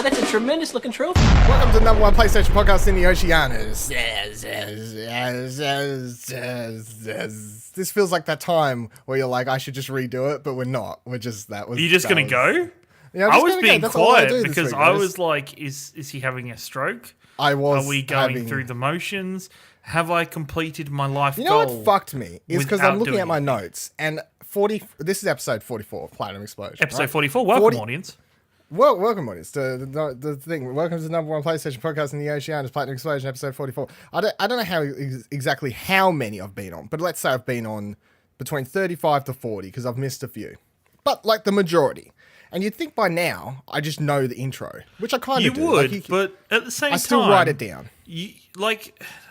that's a tremendous looking trophy. Welcome to the number one PlayStation podcast in the Oceanics. This feels like that time where you're like, I should just redo it, but we're not. We're just that was. Are you just gonna go? Yeah, I was being quiet because I was like, is he having a stroke? I was. Are we going through the motions? Have I completed my life goal? You know what fucked me is because I'm looking at my anything? notes and 40. This is episode 44, Platinum Explosion. Episode right? 44. Welcome, audience. Welcome, audience. The thing. Welcome to the number one PlayStation podcast in the Oceanics, Platinum Explosion, episode 44. I don't know exactly how many I've been on, but let's say I've been on between 35 to 40 because I've missed a few. But like the majority. And you'd think by now I just know the intro, which I kind of do. You would, like, but at the same time, I still write it down.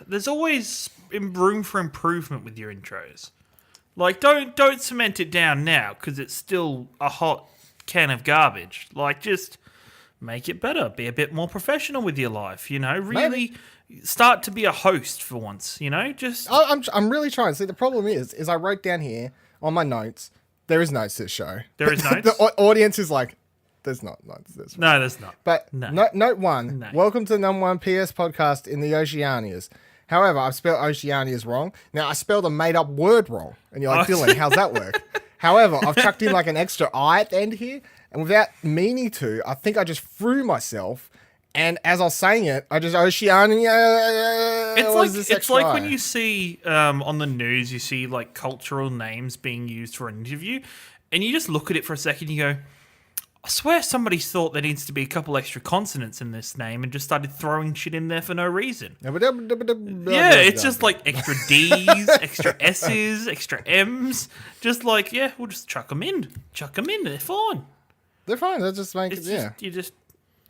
There's always room for improvement with your intros. Like, don't cement it down now because it's still a hot can of garbage. Like, just make it better. Be a bit more professional with your life. You know, really start to be a host for once. You know, just I'm really trying. See, the problem is I wrote down here on my notes. There is notes to this show. There is notes? The audience is like, there's not notes. No, there's not. But no. Note one, welcome to the number one PS podcast in the Oceanias. However, I've spelled Oceanias wrong. Now, I spelled a made-up word wrong. And you're like, Dylan, how's that work? However, I've chucked in like an extra I at the end here. And without meaning to, I think I just threw myself. And as I was saying it, I just Oceania. It's like when you see on the news, you see like cultural names being used for an interview, and you just look at it for a second. You go, I swear somebody thought there needs to be a couple extra consonants in this name, and just started throwing shit in there for no reason. Yeah, it's just like extra D's, extra S's, extra M's. Just like, yeah, we'll just chuck them in. They're fine. They're fine. They'll just make it. You just.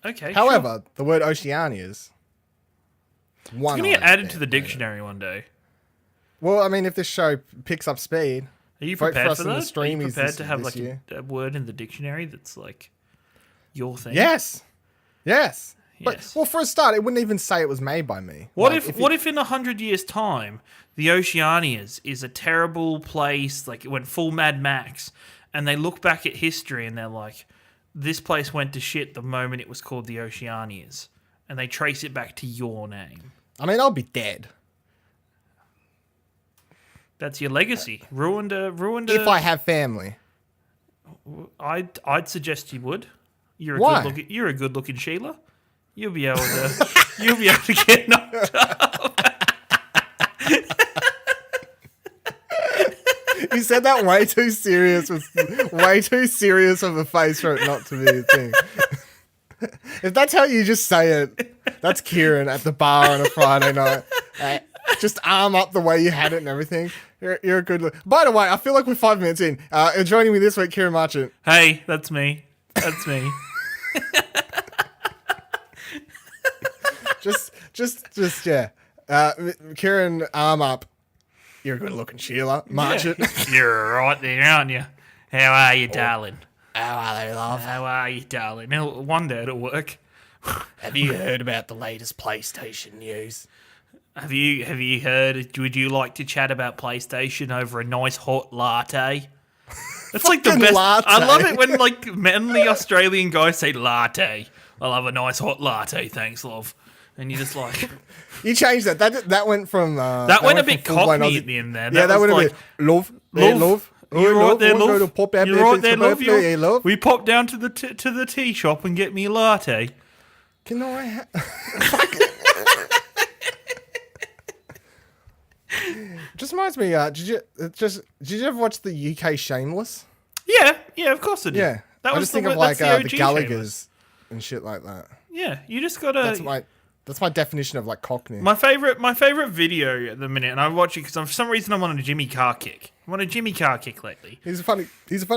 Okay. However, the word Oceanias. It's going to get added to the dictionary one day. Well, I mean, if this show picks up speed, are you prepared for that? Are you prepared to have like a word in the dictionary that's like your thing? Yes. But, well, for a start, it wouldn't even say it was made by me. What if in 100 years' time, the Oceanias is a terrible place, like it went full Mad Max, and they look back at history and they're like, this place went to shit the moment it was called the Oceanias, and they trace it back to your name. I mean, I'll be dead. That's your legacy. Ruined a. If I have family, I'd suggest you would. You're a good looking Sheila. You'll be able to get knocked up. You said that way too serious, with way too serious of a face for it not to be a thing. If that's how you just say it, that's Ciaran at the bar on a Friday night. Just arm up the way you had it and everything. You're a good look. By the way, I feel like we're 5 minutes in. Joining me this week, Ciaran Marchant. Hey, that's me. Yeah. Ciaran, arm up. You're a good looking Sheila. Marchant. Yeah. You're right there, aren't you? How are you, darling? How are they, love? How are you, darling? One day it'll work. Have you heard about the latest PlayStation news? Have you heard? Would you like to chat about PlayStation over a nice hot latte? That's like the best. Latte. I love it when like manly Australian guys say latte. I love a nice hot latte, thanks, love. And you just like you changed that. That went from that went a bit cockney at the end there. Yeah, that went like, a bit love. You're right there, love. You're right there, love. We pop down to the tea shop and get me a latte. Can I? Just reminds me. Did you ever watch the UK Shameless? Yeah, of course I did. Yeah, that I was just think of like the Gallaghers Shameless. And shit like that. Yeah, you just gotta. That's my definition of like cockney. My favorite video at the minute, and I watch it because for some reason I'm on a Jimmy Carr kick. I'm on a Jimmy Carr kick lately. He's a funny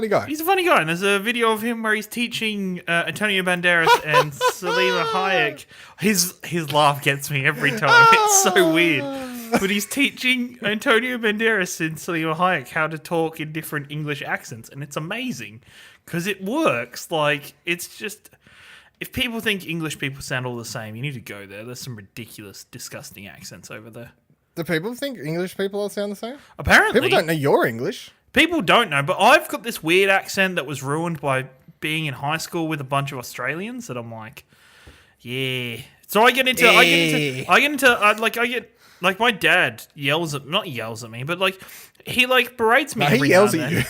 guy. He's a funny guy, and there's a video of him where he's teaching Antonio Banderas and Salima Hayek. His laugh gets me every time. It's so weird. But he's teaching Antonio Banderas and Salima Hayek how to talk in different English accents, and it's amazing because it works. Like, it's just. If people think English people sound all the same, you need to go there. There's some ridiculous, disgusting accents over there. Do people think English people all sound the same? Apparently. People don't know your English. People don't know, but I've got this weird accent that was ruined by being in high school with a bunch of Australians that I'm like, Yeah. So I get into like my dad not yells at me, but like he like berates me. No, every he yells now at and you.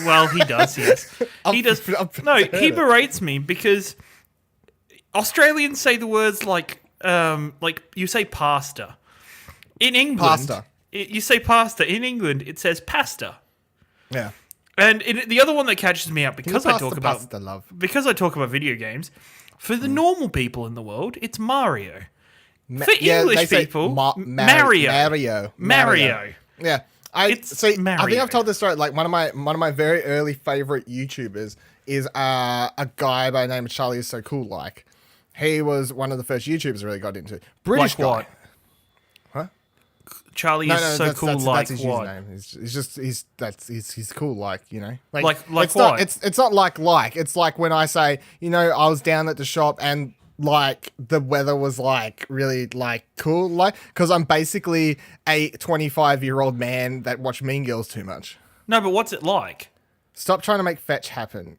then. He does. Yes, he does. No, he berates me because Australians say the words like you say pasta. In England, Pasta. You say pasta. In England, it says pasta. Yeah. And the other one that catches me out because I pass talk the about pasta, love? because I talk about video games, for the normal people in the world, it's Mario. For English they say people, Mario. Yeah. I think Mario. I've told this story. Like one of my very early favorite YouTubers is a guy by the name of Charlie Is So Cool. Like he was one of the first YouTubers I really got into. British Like what? guy. Huh? Charlie is so cool. That's his what? username. He's cool. Like, you know, Like it's what? Not, it's not like. It's like when I say, you know, I was down at the shop and like the weather was like really like cool, like because I'm basically a 25-year-old man that watched Mean Girls too much. No, but what's it like? Stop trying to make fetch happen.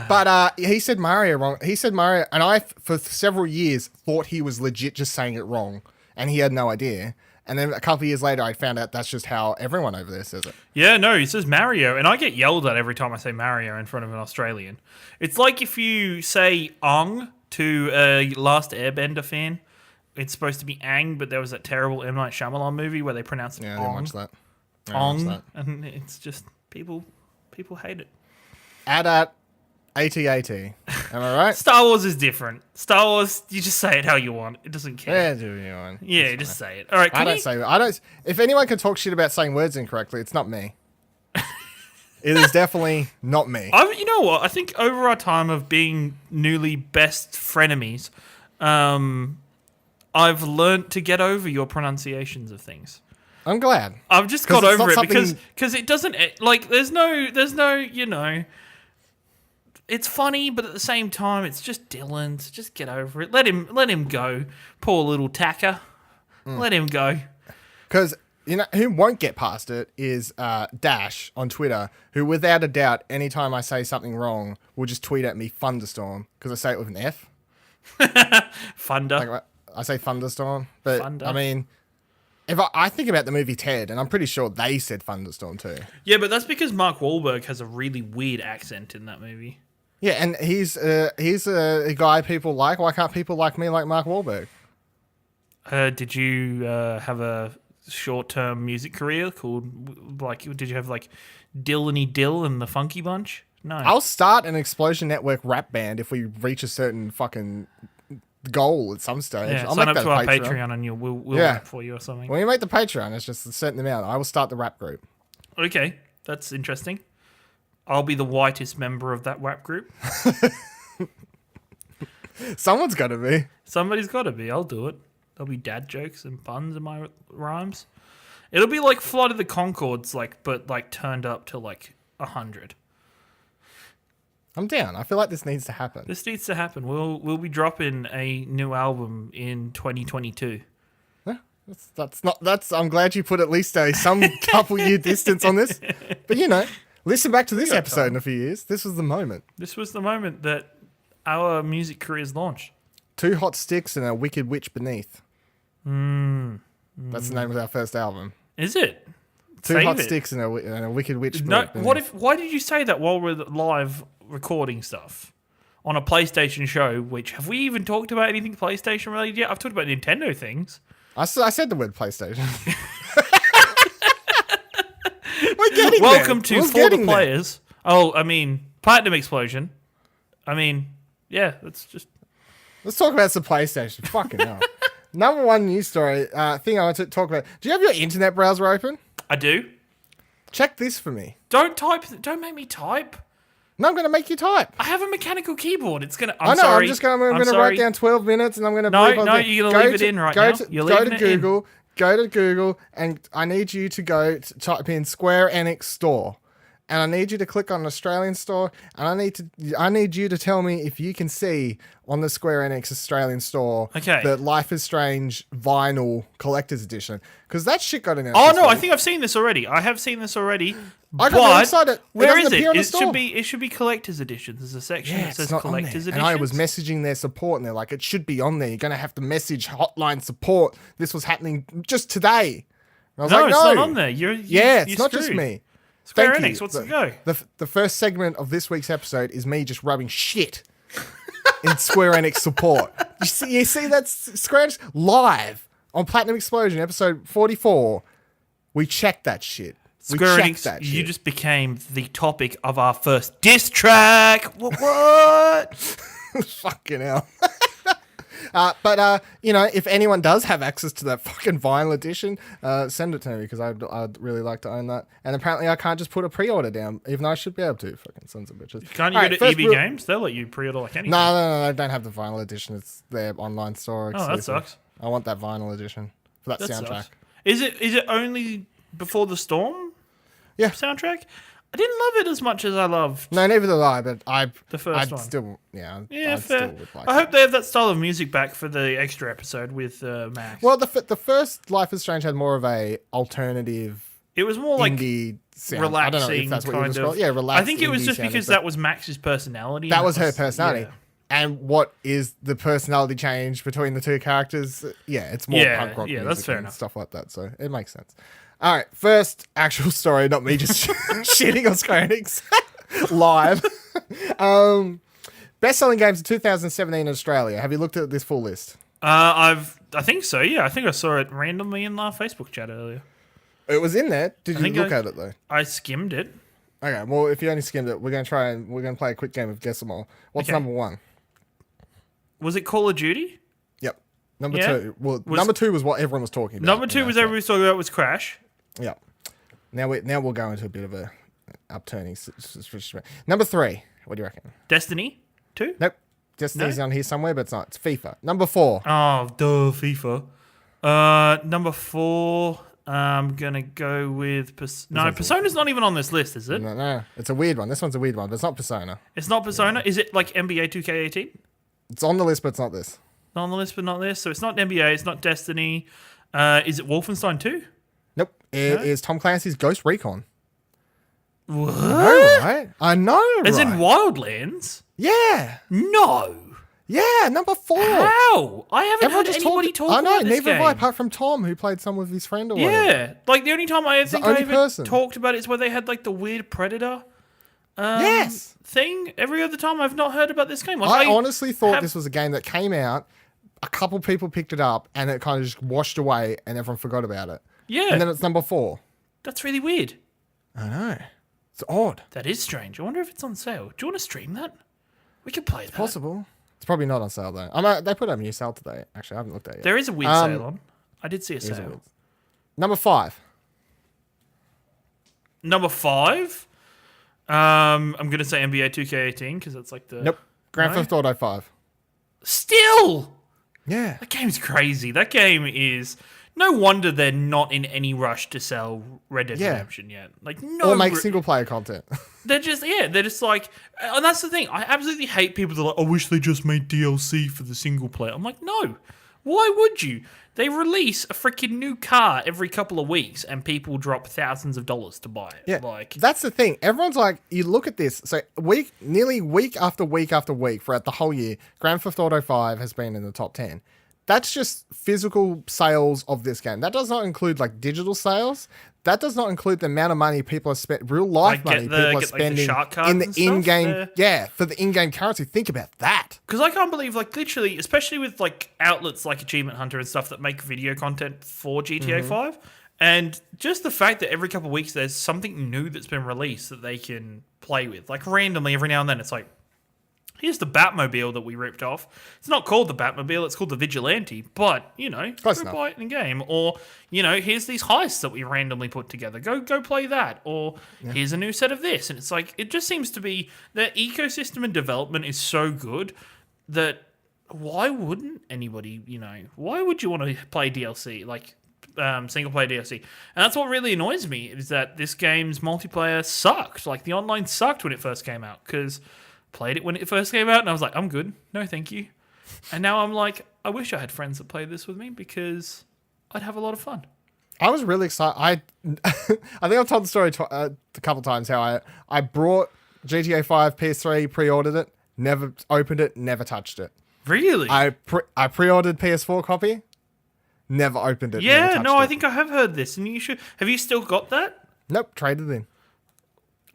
But he said Mario wrong. He said Mario, and I, for several years, thought he was legit just saying it wrong, and he had no idea. And then a couple of years later, I found out that's just how everyone over there says it. Yeah, no, he says Mario, and I get yelled at every time I say Mario in front of an Australian. It's like if you say Ong to a Last Airbender fan. It's supposed to be Aang, but there was that terrible M. Night Shyamalan movie where they pronounce it Yeah, I Ong. didn't watch that. Ong, and it's just people hate it. AT-AT. Am I right? Star Wars is different. Star Wars, you just say it how you want. It doesn't care. Yeah, do you want? Yeah, just say it. All right, I don't. If anyone can talk shit about saying words incorrectly, it's not me. It is definitely not me. You know what? I think over our time of being newly best frenemies, I've learnt to get over your pronunciations of things. I'm glad. I've just got over it because it doesn't like. There's no. You know. It's funny, but at the same time, it's just Dylan's. Just get over it. Let him go. Poor little tacker. Let him go. Because, you know, who won't get past it is Dash on Twitter, who without a doubt, anytime I say something wrong, will just tweet at me thunderstorm, because I say it with an F. Thunder. Like, I say thunderstorm. But, Thunder. I mean, if I think about the movie Ted, and I'm pretty sure they said thunderstorm too. Yeah, but that's because Mark Wahlberg has a really weird accent in that movie. Yeah, and he's a guy people like. Why can't people like me like Mark Wahlberg? Did you have a short-term music career called, like, did you have, like, Dillany Dill and the Funky Bunch? No. I'll start an Explosion Network rap band if we reach a certain fucking goal at some stage. Yeah, I'll sign make up that to our Patreon. Patreon and we'll Yeah. rap for you or something. When you make the Patreon, it's just a certain amount. I will start the rap group. Okay, that's interesting. I'll be the whitest member of that rap group. Someone's got to be. Somebody's got to be. I'll do it. There'll be dad jokes and puns in my rhymes. It'll be like Flight of the Conchords, but turned up to 100. I'm down. I feel like this needs to happen. This needs to happen. We'll be dropping a new album in 2022. That's. I'm glad you put at least some couple year distance on this. But you know, listen back to this episode in a few years. This was the moment. This was the moment that our music careers launched. 2 hot sticks and a wicked witch beneath. That's the name of our first album. Is it? 2 Save hot it. sticks and a wicked witch No. beneath. Why did you say that while we're live recording stuff on a PlayStation show? Which, have we even talked about anything PlayStation related yet? I've talked about Nintendo things. I said the word PlayStation. We're getting Welcome there. to For the Players. Oh, I mean, Platinum Explosion. I mean, yeah, Let's talk about some PlayStation. Fucking hell. Number one news story thing I want to talk about. Do you have your internet browser open? I do. Check this for me. Don't make me type. No, I'm going to make you type. I have a mechanical keyboard. It's gonna. I'm just going to write down 12 minutes and I'm going to. No, you're going to leave it in right now. Go to Google. Go to Google and I need you to type in Square Enix Store. and I need you to click on an Australian store, and I need you to tell me if you can see on the Square Enix Australian store the Life is Strange vinyl collector's edition, because that shit got announced. Oh no, I think I've seen this already. I have seen this already. I got really excited. Where is it? It should be collector's editions. There's a section that says collector's editions. And I was messaging their support, and they're like, "It should be on there. You're gonna have to message hotline support. This was happening just today." And I was like, it's not on there. It's not just me. Square Enix, what's it go? The first segment of this week's episode is me just rubbing shit in Square Enix support. You see that Square Enix live on Platinum Explosion episode 44. We checked that shit. Square Enix, you just became the topic of our first diss track. What? Fucking hell. But if anyone does have access to that fucking vinyl edition, send it to me, because I'd really like to own that. And apparently I can't just put a pre-order down, even though I should be able to. Fucking sons of bitches. Can't you go to EB Games? They'll let you pre-order like anything. No, I don't have the vinyl edition. It's their online store exclusive. Oh, that sucks. I want that vinyl edition for that soundtrack. Sucks. Is it only Before the Storm? Yeah. Soundtrack? I didn't love it as much as I loved. No, neither did I, but the first one. Still, yeah, fair. Still would like I hope they have that style of music back for the extra episode with Max. Well, the first Life is Strange had more of a alternative. It was more like indie sound. relaxing, I don't know if that's what kind of. Yeah, relaxing. I think it was just because that was Max's personality. That was her personality. Yeah. And what is the personality change between the two characters? Yeah, it's more punk rock music that's fair and enough. stuff like that. So it makes sense. All right, first actual story, not me just shitting on Square Enix live. Best-selling games of 2017 in Australia. Have you looked at this full list? I think so. Yeah, I think I saw it randomly in our Facebook chat earlier. It was in there. Did you look at it though? I skimmed it. Okay, well, if you only skimmed it, we're going to play a quick game of Guess 'Em All. What's number one? Was it Call of Duty? Yep. Number two. Well, number two was what everyone was talking about. Number two was everyone was talking about was Crash. Yeah. Now we'll go into a bit of a upturning. Number three. What do you reckon? Destiny 2? Nope. Destiny's on here somewhere, but it's not. It's FIFA. Number four. Oh, duh, FIFA. Number four. I'm gonna go with Persona's not even on this list, is it? No. It's a weird one. This one's a weird one, but it's not Persona. It's not Persona. Is it like NBA 2K18? It's on the list, but it's not this. Not on the list, but not this. So it's not NBA. It's not Destiny. Is it Wolfenstein 2? Nope. It is Tom Clancy's Ghost Recon. What? I know, right? As in Wildlands? Yeah. No. Yeah, number four. How? I haven't heard anybody talk about this game. I know, neither have I, apart from Tom, who played some with his friend or whatever. Yeah. Like, the only time I think I ever talked about it is where they had, like, the weird Predator thing. Every other time I've not heard about this game. Like, I honestly thought this was a game that came out, a couple people picked it up, and it kind of just washed away, and everyone forgot about it. Yeah. And then it's number four. That's really weird. I know. It's odd. That is strange. I wonder if it's on sale. Do you want to stream that? We could play that. Possible. It's probably not on sale, though. They put up a new sale today. Actually, I haven't looked at it yet. There is a weird sale on. I did see a sale. Number five. Number five? I'm going to say NBA 2K18 because that's like the... Nope. Grand Theft Auto 5. Still? Yeah. That game's crazy. That game is... No wonder they're not in any rush to sell Red Dead Redemption yet. Like, no... Or make single-player content. They're just like... And that's the thing. I absolutely hate people that are like, I wish they just made DLC for the single player. I'm like, no. Why would you? They release a freaking new car every couple of weeks and people drop thousands of dollars to buy it. Yeah, like, that's the thing. Everyone's like, you look at this. So nearly week after week after week throughout the whole year, Grand Theft Auto 5 has been in the top 10. That's just physical sales of this game. That does not include like digital sales. That does not include the amount of money people have spent, real life money people are spending in the in-game, for the in-game currency. Think about that. Because I can't believe, like, literally, especially with like outlets like Achievement Hunter and stuff that make video content for GTA 5, and just the fact that every couple of weeks there's something new that's been released that they can play with, like randomly every now and then. It's like, here's the Batmobile that we ripped off. It's not called the Batmobile, it's called the Vigilante. But, you know, go buy it in a game. Or, you know, here's these heists that we randomly put together. Go play that. Or here's a new set of this. And it's like, it just seems to be, the ecosystem and development is so good that why wouldn't anybody, you know, why would you want to play DLC? Like, single player DLC. And that's what really annoys me, is that this game's multiplayer sucked. Like, the online sucked when it first came out, because played it when it first came out, and I was like, I'm good. No, thank you. And now I'm like, I wish I had friends that played this with me, because I'd have a lot of fun. I was really excited. I think I've told the story a couple times how I brought GTA 5 PS3, pre-ordered it, never opened it, never touched it. Really? I pre-ordered PS4 copy, never opened it. never Yeah, touched no, it. I think I have heard this, and you should. Have you still got that? Nope, traded in.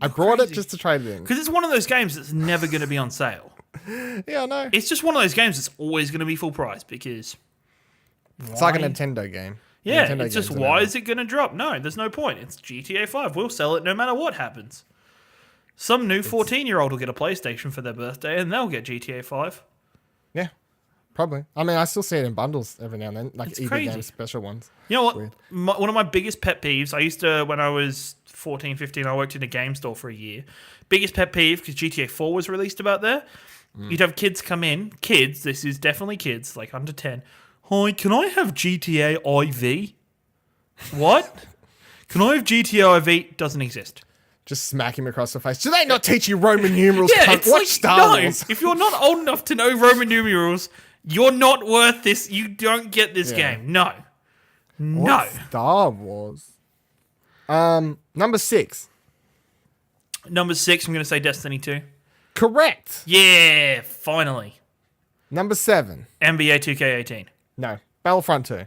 I brought it crazy. just to trade it in. Because it's one of those games that's never going to be on sale. Yeah, I know. It's just one of those games that's always going to be full price, because It's like a Nintendo game. yeah, Nintendo it's just games are why never- is it going to drop? No, there's no point. It's GTA 5. We'll sell it no matter what happens. Some new 14-year-old will get a PlayStation for their birthday, and they'll get GTA 5. Yeah, probably. I mean, I still see it in bundles every now and then, like It's EB crazy. Games special ones. You know what? Weird. One of my biggest pet peeves, I used to, when I was 14, 15, I worked in a game store for a year. Biggest pet peeve, because GTA 4 was released about there. You'd have kids come in. Kids, this is definitely kids, like under 10. Hi, can I have GTA IV? What? Can I have GTA IV? Doesn't exist. Just smack him across the face. Do they not teach you Roman numerals? Yeah, cunt? it's Watch like, Star no, Wars. if you're not old enough to know Roman numerals, you're not worth this. You don't get this Yeah. game. No. No. What's Star Wars. Number 6. Number 6, I'm going to say Destiny 2. Correct. Yeah, finally. Number 7. NBA 2K18. No, Battlefront 2.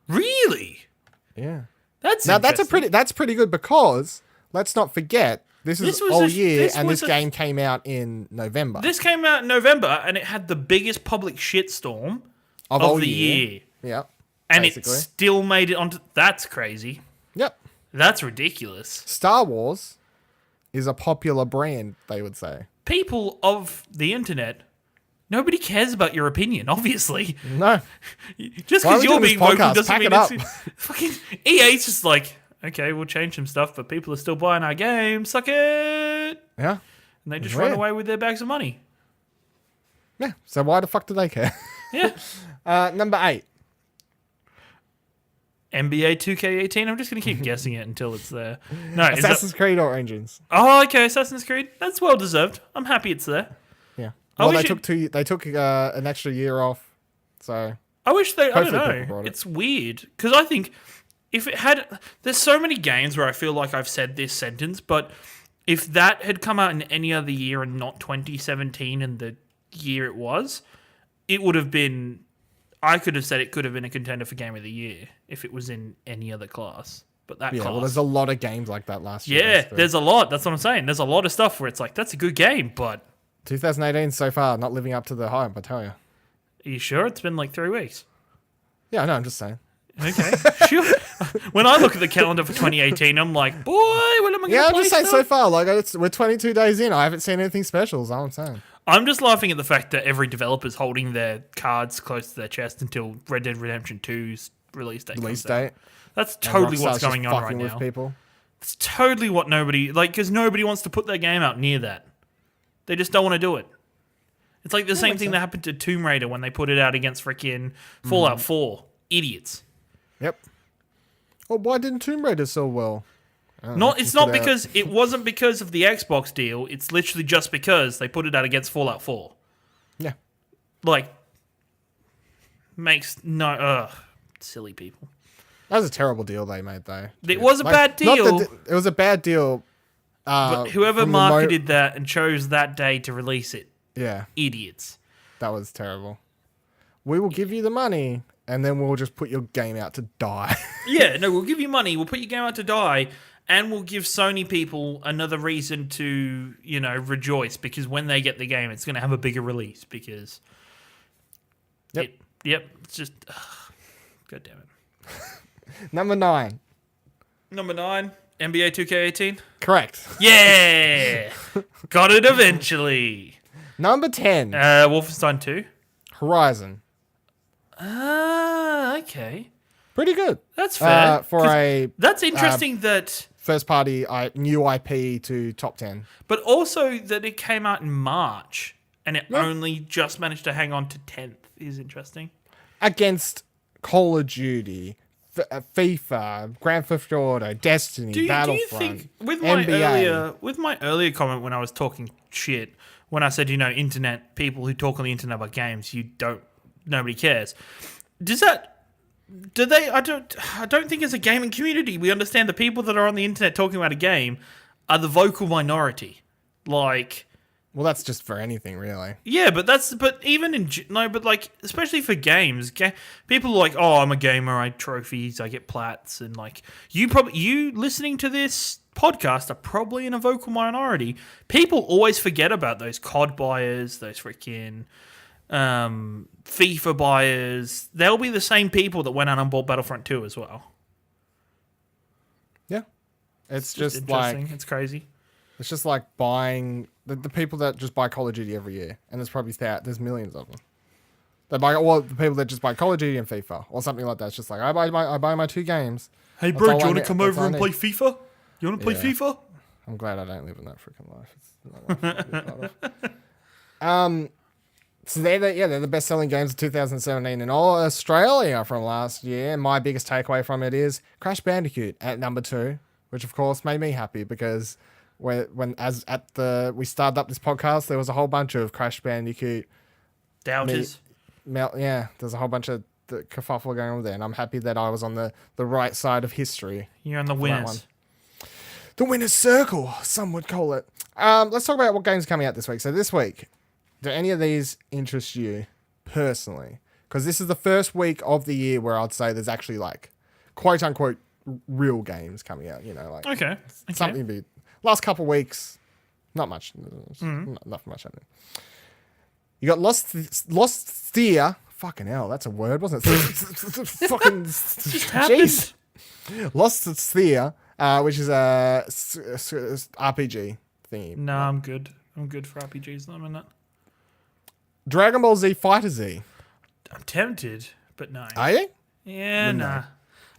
Really? Yeah. That's Now interesting. that's pretty good, because let's not forget this is This was all a- year, this and was this a- game came out in November This came out in November, and it had the biggest public shitstorm of of all the year. Yeah. And basically. it still made it onto... That's crazy. Yep. That's ridiculous. Star Wars is a popular brand, they would say. People of the internet, nobody cares about your opinion, obviously. No. Just Why are because we you're doing this being vocal podcast? doesn't Pack mean it up. it's... Fucking EA's just like, okay, we'll change some stuff, but people are still buying our game. Suck it! Yeah. And they just Weird. run away with their bags of money. Yeah. So why the fuck do they care? Yeah. Number 8. NBA 2K18. I'm just going to keep guessing it until it's there. No, is that... Assassin's Creed Origins. Oh, okay, Assassin's Creed. That's well deserved. I'm happy it's there. Yeah. Oh, Well, we they should- took an extra year off. So I wish they... I Hopefully don't people know. brought it. It's weird. Because I think if it had... There's so many games where I feel like I've said this sentence, but if that had come out in any other year and not 2017 and the year it was, it would have been... I could have said it could have been a contender for Game of the Year if it was in any other class. But that yeah, class... well, there's a lot of games like that last year. yeah, so. there's a lot. That's what I'm saying. There's a lot of stuff where it's like, that's a good game, but 2018 so far not living up to the hype, I tell you. are you sure? It's been like 3 weeks. Yeah, I know. I'm just saying. Okay, sure. When I look at the calendar for 2018, I'm like, boy, when am I going to Yeah, I'm play just saying. stuff? So far, like we're 22 days in. I haven't seen anything special. Is all I'm saying. I'm just laughing at the fact that every developer's holding their cards close to their chest until Red Dead Redemption 2's release date. Release comes out. date. That's And totally Rockstar's what's just going on right fucking with now. people. It's totally what nobody because nobody wants to put their game out near that. They just don't want to do it. It's like the same makes thing sense. that happened to Tomb Raider when they put it out against freaking Fallout 4. Idiots. Yep. Well, why didn't Tomb Raider sell well? I don't know, It's just not put out- because it wasn't because of the Xbox deal. It's literally just because they put it out against Fallout 4. Yeah. Like, makes no silly people. That was a terrible deal they made, though. It was a bad not deal. it was a bad deal. But whoever from the marketed that and chose that day to release it, yeah, idiots. that was terrible. We will give you the money, and then we'll just put your game out to die. Yeah, no, we'll give you money, we'll put your game out to die, and we'll give Sony people another reason to, rejoice, because when they get the game, it's going to have a bigger release, because... Yep. It's just... God damn it. Number 9. Number 9, NBA 2K18. Correct. Yeah! Got it eventually. Number 10. Wolfenstein 2. Horizon. Okay. Pretty good. That's fair. For 'Cause a that's interesting that... first party new IP to top 10. But also that it came out in March and it only just managed to hang on to 10th is interesting. Against Call of Duty, FIFA, Grand Theft Auto, Destiny, Do you Battlefront, think with NBA. my earlier comment when I was talking shit, when I said, internet people who talk on the internet about games, nobody cares. I don't think as a gaming community we understand the people that are on the internet talking about a game are the vocal minority. Like, well, that's just for anything, really. yeah, but especially for games, people are like, oh, I'm a gamer, I trophies, I get plats, and like you listening to this podcast are probably in a vocal minority. People always forget about those COD buyers, those freaking FIFA buyers. They'll be the same people that went out and bought Battlefront 2 as well. Yeah, it's just interesting. like It's crazy. It's just like buying the people that just buy Call of Duty every year, and there's millions of them. They buy the people that just buy Call of Duty and FIFA or something like that. It's just like I buy my 2 games. Hey, That's bro, all do you I want to need. come That's over all and I play need. FIFA? You want to play Yeah. FIFA? I'm glad I don't live in that freaking life. It's not life to be part of. So they're the best-selling games of 2017 in all Australia from last year. And my biggest takeaway from it is Crash Bandicoot at number 2, which of course made me happy because we started up this podcast, there was a whole bunch of Crash Bandicoot Doubters. there's a whole bunch of the kerfuffle going on there, and I'm happy that I was on the right side of history. You're on the for that one. winners. The winner's circle, some would call it. Let's talk about what games are coming out this week. So this week, do any of these interest you personally? Because this is the first week of the year where I'd say there's actually like quote unquote real games coming out. Okay. Something big. Last couple of weeks, not much. Not much happening. You got Lost Steer. Fucking hell, that's a word, wasn't it? Fucking jeez. Lost Steer, which is a RPG thingy. No, I'm good. I'm good for RPGs. I'm in that. Dragon Ball Z Fighter Z. I'm tempted, but no. Are you? Yeah, No. nah.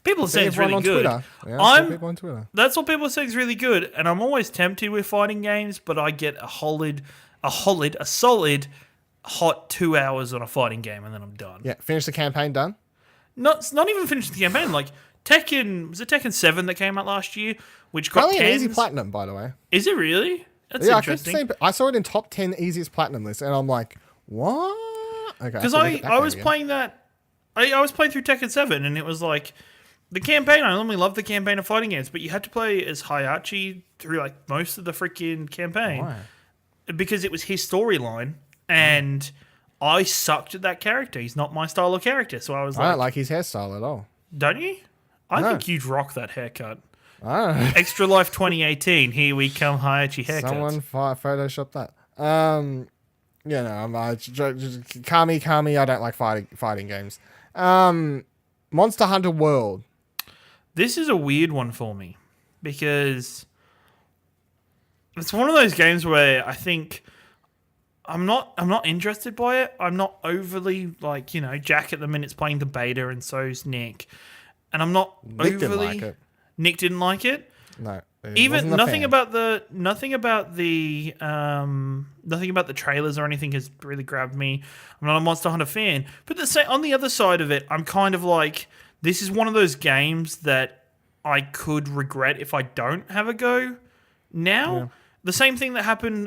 People say it's Everyone really on good. Twitter. Yeah, people on Twitter. That's what people say is really good, and I'm always tempted with fighting games, but I get a solid hot 2 hours on a fighting game, and then I'm done. Yeah, finish the campaign, done. Not even finished the campaign. Like Tekken, was it Tekken 7 that came out last year, which got Only an easy 10s? platinum, by the way. Is it really? That's Yeah, interesting. I saw it in top 10 easiest platinum list, and I'm like, what? Okay, Because have to look at that I was game again. playing that. I was playing through Tekken 7, and it was like the campaign. I normally love the campaign of fighting games, but you had to play as Hayachi through like most of the freaking campaign Why? because it was his storyline, and I sucked at that character. He's not my style of character, so I was I like, don't like his hairstyle at all. "Don't you? I No. think you'd rock that haircut." I don't know. Extra Life 2018. Here we come, Hayachi haircuts. Someone photoshopped that. I'm Kami. I don't like fighting games. Monster Hunter World. This is a weird one for me because it's one of those games where I think I'm not interested by it. I'm not overly Jack at the minute's playing the beta and so's Nick, and I'm not Nick overly. didn't like it. Nick didn't like it. No. Even nothing about the trailers or anything has really grabbed me. I'm not a Monster Hunter fan, but on the other side of it, I'm kind of like, this is one of those games that I could regret if I don't have a go now. Yeah. The same thing that happened.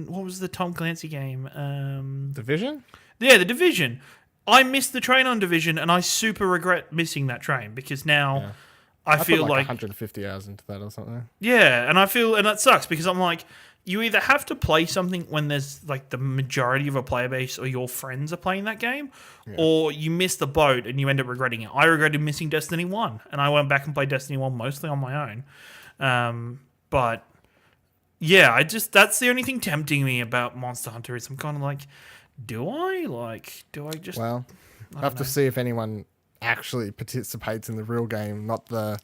What was the Tom Clancy game? Division? Yeah, The Division. I missed the train on Division, and I super regret missing that train because now. Yeah. I feel put like 150 hours into that or something. yeah, and that sucks because I'm like, you either have to play something when there's like the majority of a player base or your friends are playing that game, or you miss the boat and you end up regretting it. I regretted missing Destiny 1, and I went back and played Destiny 1 mostly on my own. But yeah, that's the only thing tempting me about Monster Hunter is I'm kind of like, do I just Well, I have to see if anyone actually participates in the real game, not the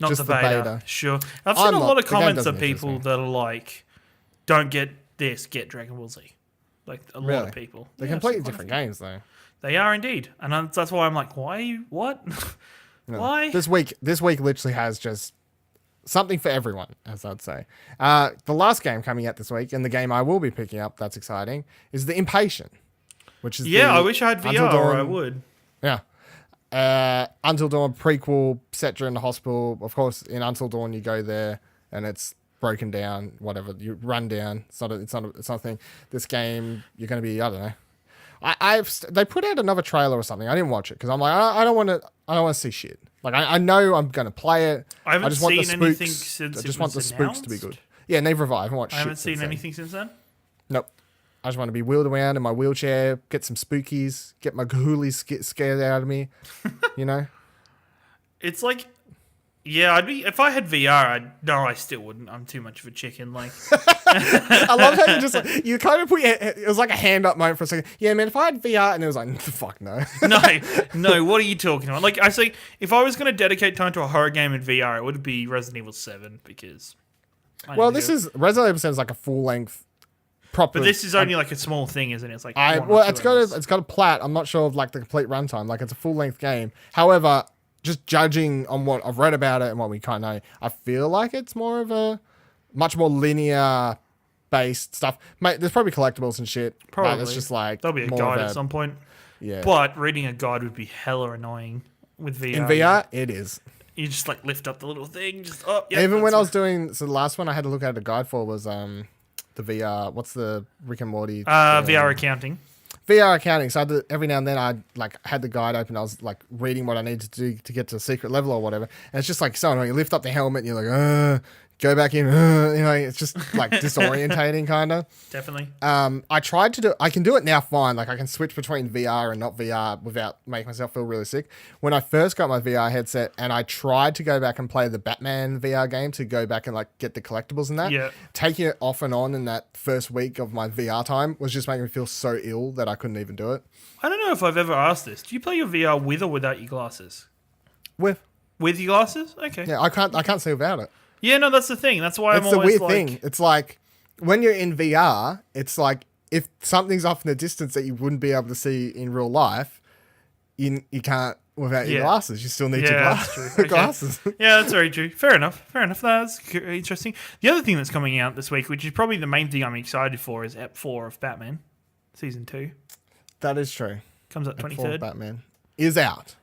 beta. Sure. I've seen a lot of the game comments doesn't of people interest me. that are like, don't get this, get Dragon Ball Z. Like a lot Really? of people. They're Yeah, completely I've seen different quite a games, though. few. They are indeed. And that's why I'm like, why? What? No. Why? This week literally has just something for everyone, as I'd say. The last game coming out this week, and the game I will be picking up, that's exciting, is The Impatient, which is I wish I had Until VR or I Dawn- would. Yeah. Until Dawn prequel set during the hospital. Of course, in Until Dawn, you go there and it's broken down, whatever. You run down. It's not a thing. This game, you're going to be, I don't know. They put out another trailer or something. I didn't watch it because I'm like, I don't want to see shit. Like, I know I'm going to play it. I haven't just want seen the spooks. anything since I just it want the was spooks to be announced. good. Yeah, neither have I. I haven't watched I shit haven't seen since then. anything since then. Nope. I just want to be wheeled around in my wheelchair, get some spookies, get my ghoulies scared out of me, you know? It's like, yeah, I'd be if I had VR. I still wouldn't. I'm too much of a chicken. Like, I love how you just, you kind of put it was like a hand up moment for a second. Yeah, man, if I had VR, and it was like, fuck no. no. What are you talking about? Like, I say, if I was going to dedicate time to a horror game in VR, it would be Resident Evil 7 because. Well, this is, Resident Evil 7 is like a full length. Proper, but this is only like a small thing, isn't it? It's like it's got a plat. I'm not sure of like the complete runtime. Like it's a full length game. However, just judging on what I've read about it and what we kind of know, I feel like it's more of a much more linear based stuff. Mate, there's probably collectibles and shit. Probably. But it's just like there'll be a guide at some point. Yeah. But reading a guide would be hella annoying with VR. In VR, it is. You just like lift up the little thing. Just even when I was doing the last one I had to look at a guide for was the VR. What's the Rick and Morty? VR accounting. VR accounting. So every now and then I like had the guide open. I was like reading what I needed to do to get to a secret level or whatever. And it's just like so annoying. You lift up the helmet and you're like, go back in. You know, it's just like disorientating kind of. Definitely. I tried to do. I can do it now fine. Like I can switch between VR and not VR without making myself feel really sick. When I first got my VR headset and I tried to go back and play the Batman VR game to go back and like get the collectibles and that. Yeah. Taking it off and on in that first week of my VR time was just making me feel so ill that I couldn't even do it. I don't know if I've ever asked this. Do you play your VR with or without your glasses? With your glasses? Okay. Yeah, I can't see without it. Yeah, no, that's the thing. That's why It's I'm always the weird thing. It's like when you're in VR, it's like if something's off in the distance that you wouldn't be able to see in real life, you can't without your glasses. You still need your that's true. Okay. glasses. Yeah, that's very true. Fair enough. That's interesting. The other thing that's coming out this week, which is probably the main thing I'm excited for, is Ep 4 of Batman, Season 2. That is true. Comes out 23rd. Batman is out.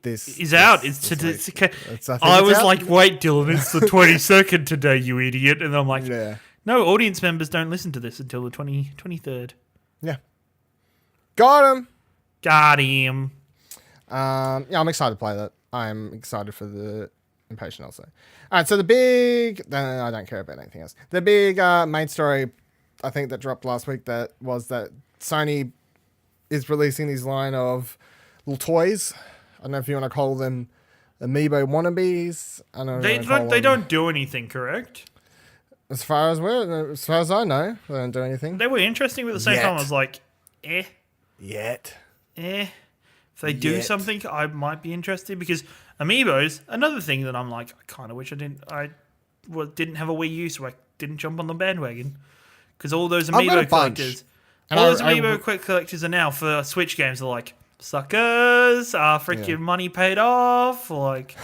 Is out. I was like, wait, Dylan, it's the 22nd today, you idiot. And then I'm like, no, audience members don't listen to this until the 23rd. Yeah. Got him. Yeah, I'm excited to play that. I'm excited for the Impatient also. All right, so the big... No, I don't care about anything else. The big main story, I think, that dropped last week that was that Sony is releasing this line of little toys. I don't know if you want to call them amiibo wannabes. I don't know. They don't do anything, correct? As far as I know, they don't do anything. They were interesting, but at the same time, I was like, Yet. If they do something, I might be interested because amiibos. Another thing that I'm like, I kind of wish I didn't have a Wii U, so I didn't jump on the bandwagon because all those amiibo collectors, quick collectors are now for Switch games. Are like suckers. Freaking money paid off. Like,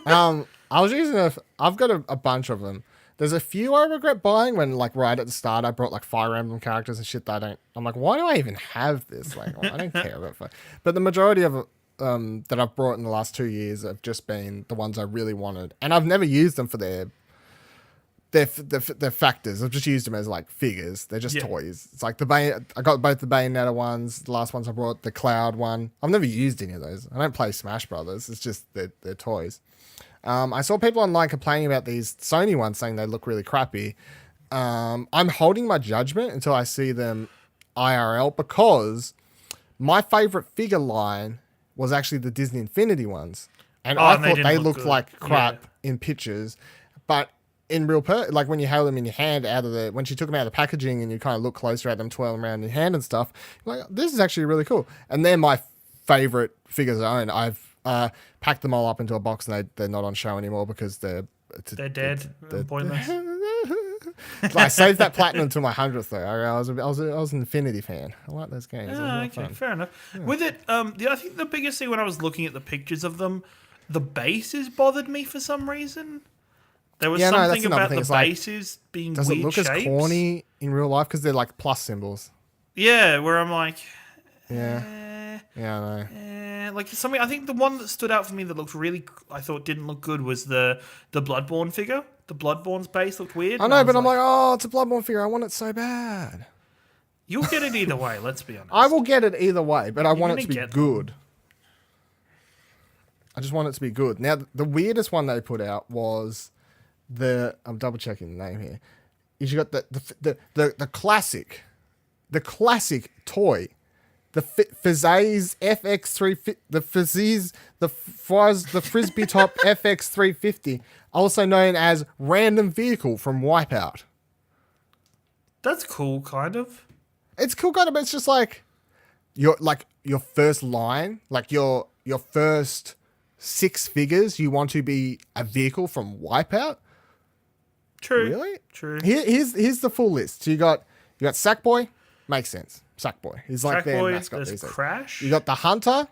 I was using I've got a bunch of them. There's a few I regret buying when, like, right at the start, I brought, like, Fire Emblem characters and shit that I'm like, why do I even have this? Like, I don't care about Fire. But the majority of that I've brought in the last 2 years have just been the ones I really wanted. And I've never used them for their factors. I've just used them as, like, figures. They're just toys. It's like I got both the Bayonetta ones, the last ones I brought, the Cloud one. I've never used any of those. I don't play Smash Brothers. It's just they're toys. I saw people online complaining about these Sony ones, saying they look really crappy. I'm holding my judgment until I see them IRL because my favorite figure line was actually the Disney Infinity ones, and I thought they looked like crap in pictures, but in real like when you held them in your hand when she took them out of the packaging and you kind of look closer at them twirling around in your hand and stuff, you're like, this is actually really cool. And they're my favorite figures I own. I've packed them all up into a box and they're not on show anymore because they're dead. They're pointless. I saved that platinum until my 100th though. I was an Infinity fan. I like those games. Okay, fair enough. Yeah. With it, I think the biggest thing when I was looking at the pictures of them, the bases bothered me for some reason. There was something about the bases being weird shapes. Does it look as corny in real life because they're like plus symbols? Yeah, where I'm like, yeah. Yeah, I know. Like something. I think the one that stood out for me that looked really, I thought didn't look good was the Bloodborne figure. The Bloodborne's base looked weird. I know, but I'm like, oh, it's a Bloodborne figure. I want it so bad. You'll get it either way. Let's be honest. I will get it either way, but I want it to be get good. I just want it to be good. Now, the weirdest one they put out was I'm double checking the name here. Is you got the classic toy, the Fizzays FX3, the Frisbee Top FX350, also known as Random Vehicle from Wipeout. That's cool, kind of. It's cool, kind of, but it's just like your first line, like your first 6 figures you want to be a vehicle from Wipeout. True. Really? True. Here's the full list. So you got Sackboy, makes sense. Sackboy. He's like their Sackboy, mascot there's these days. Crash. You got the Hunter.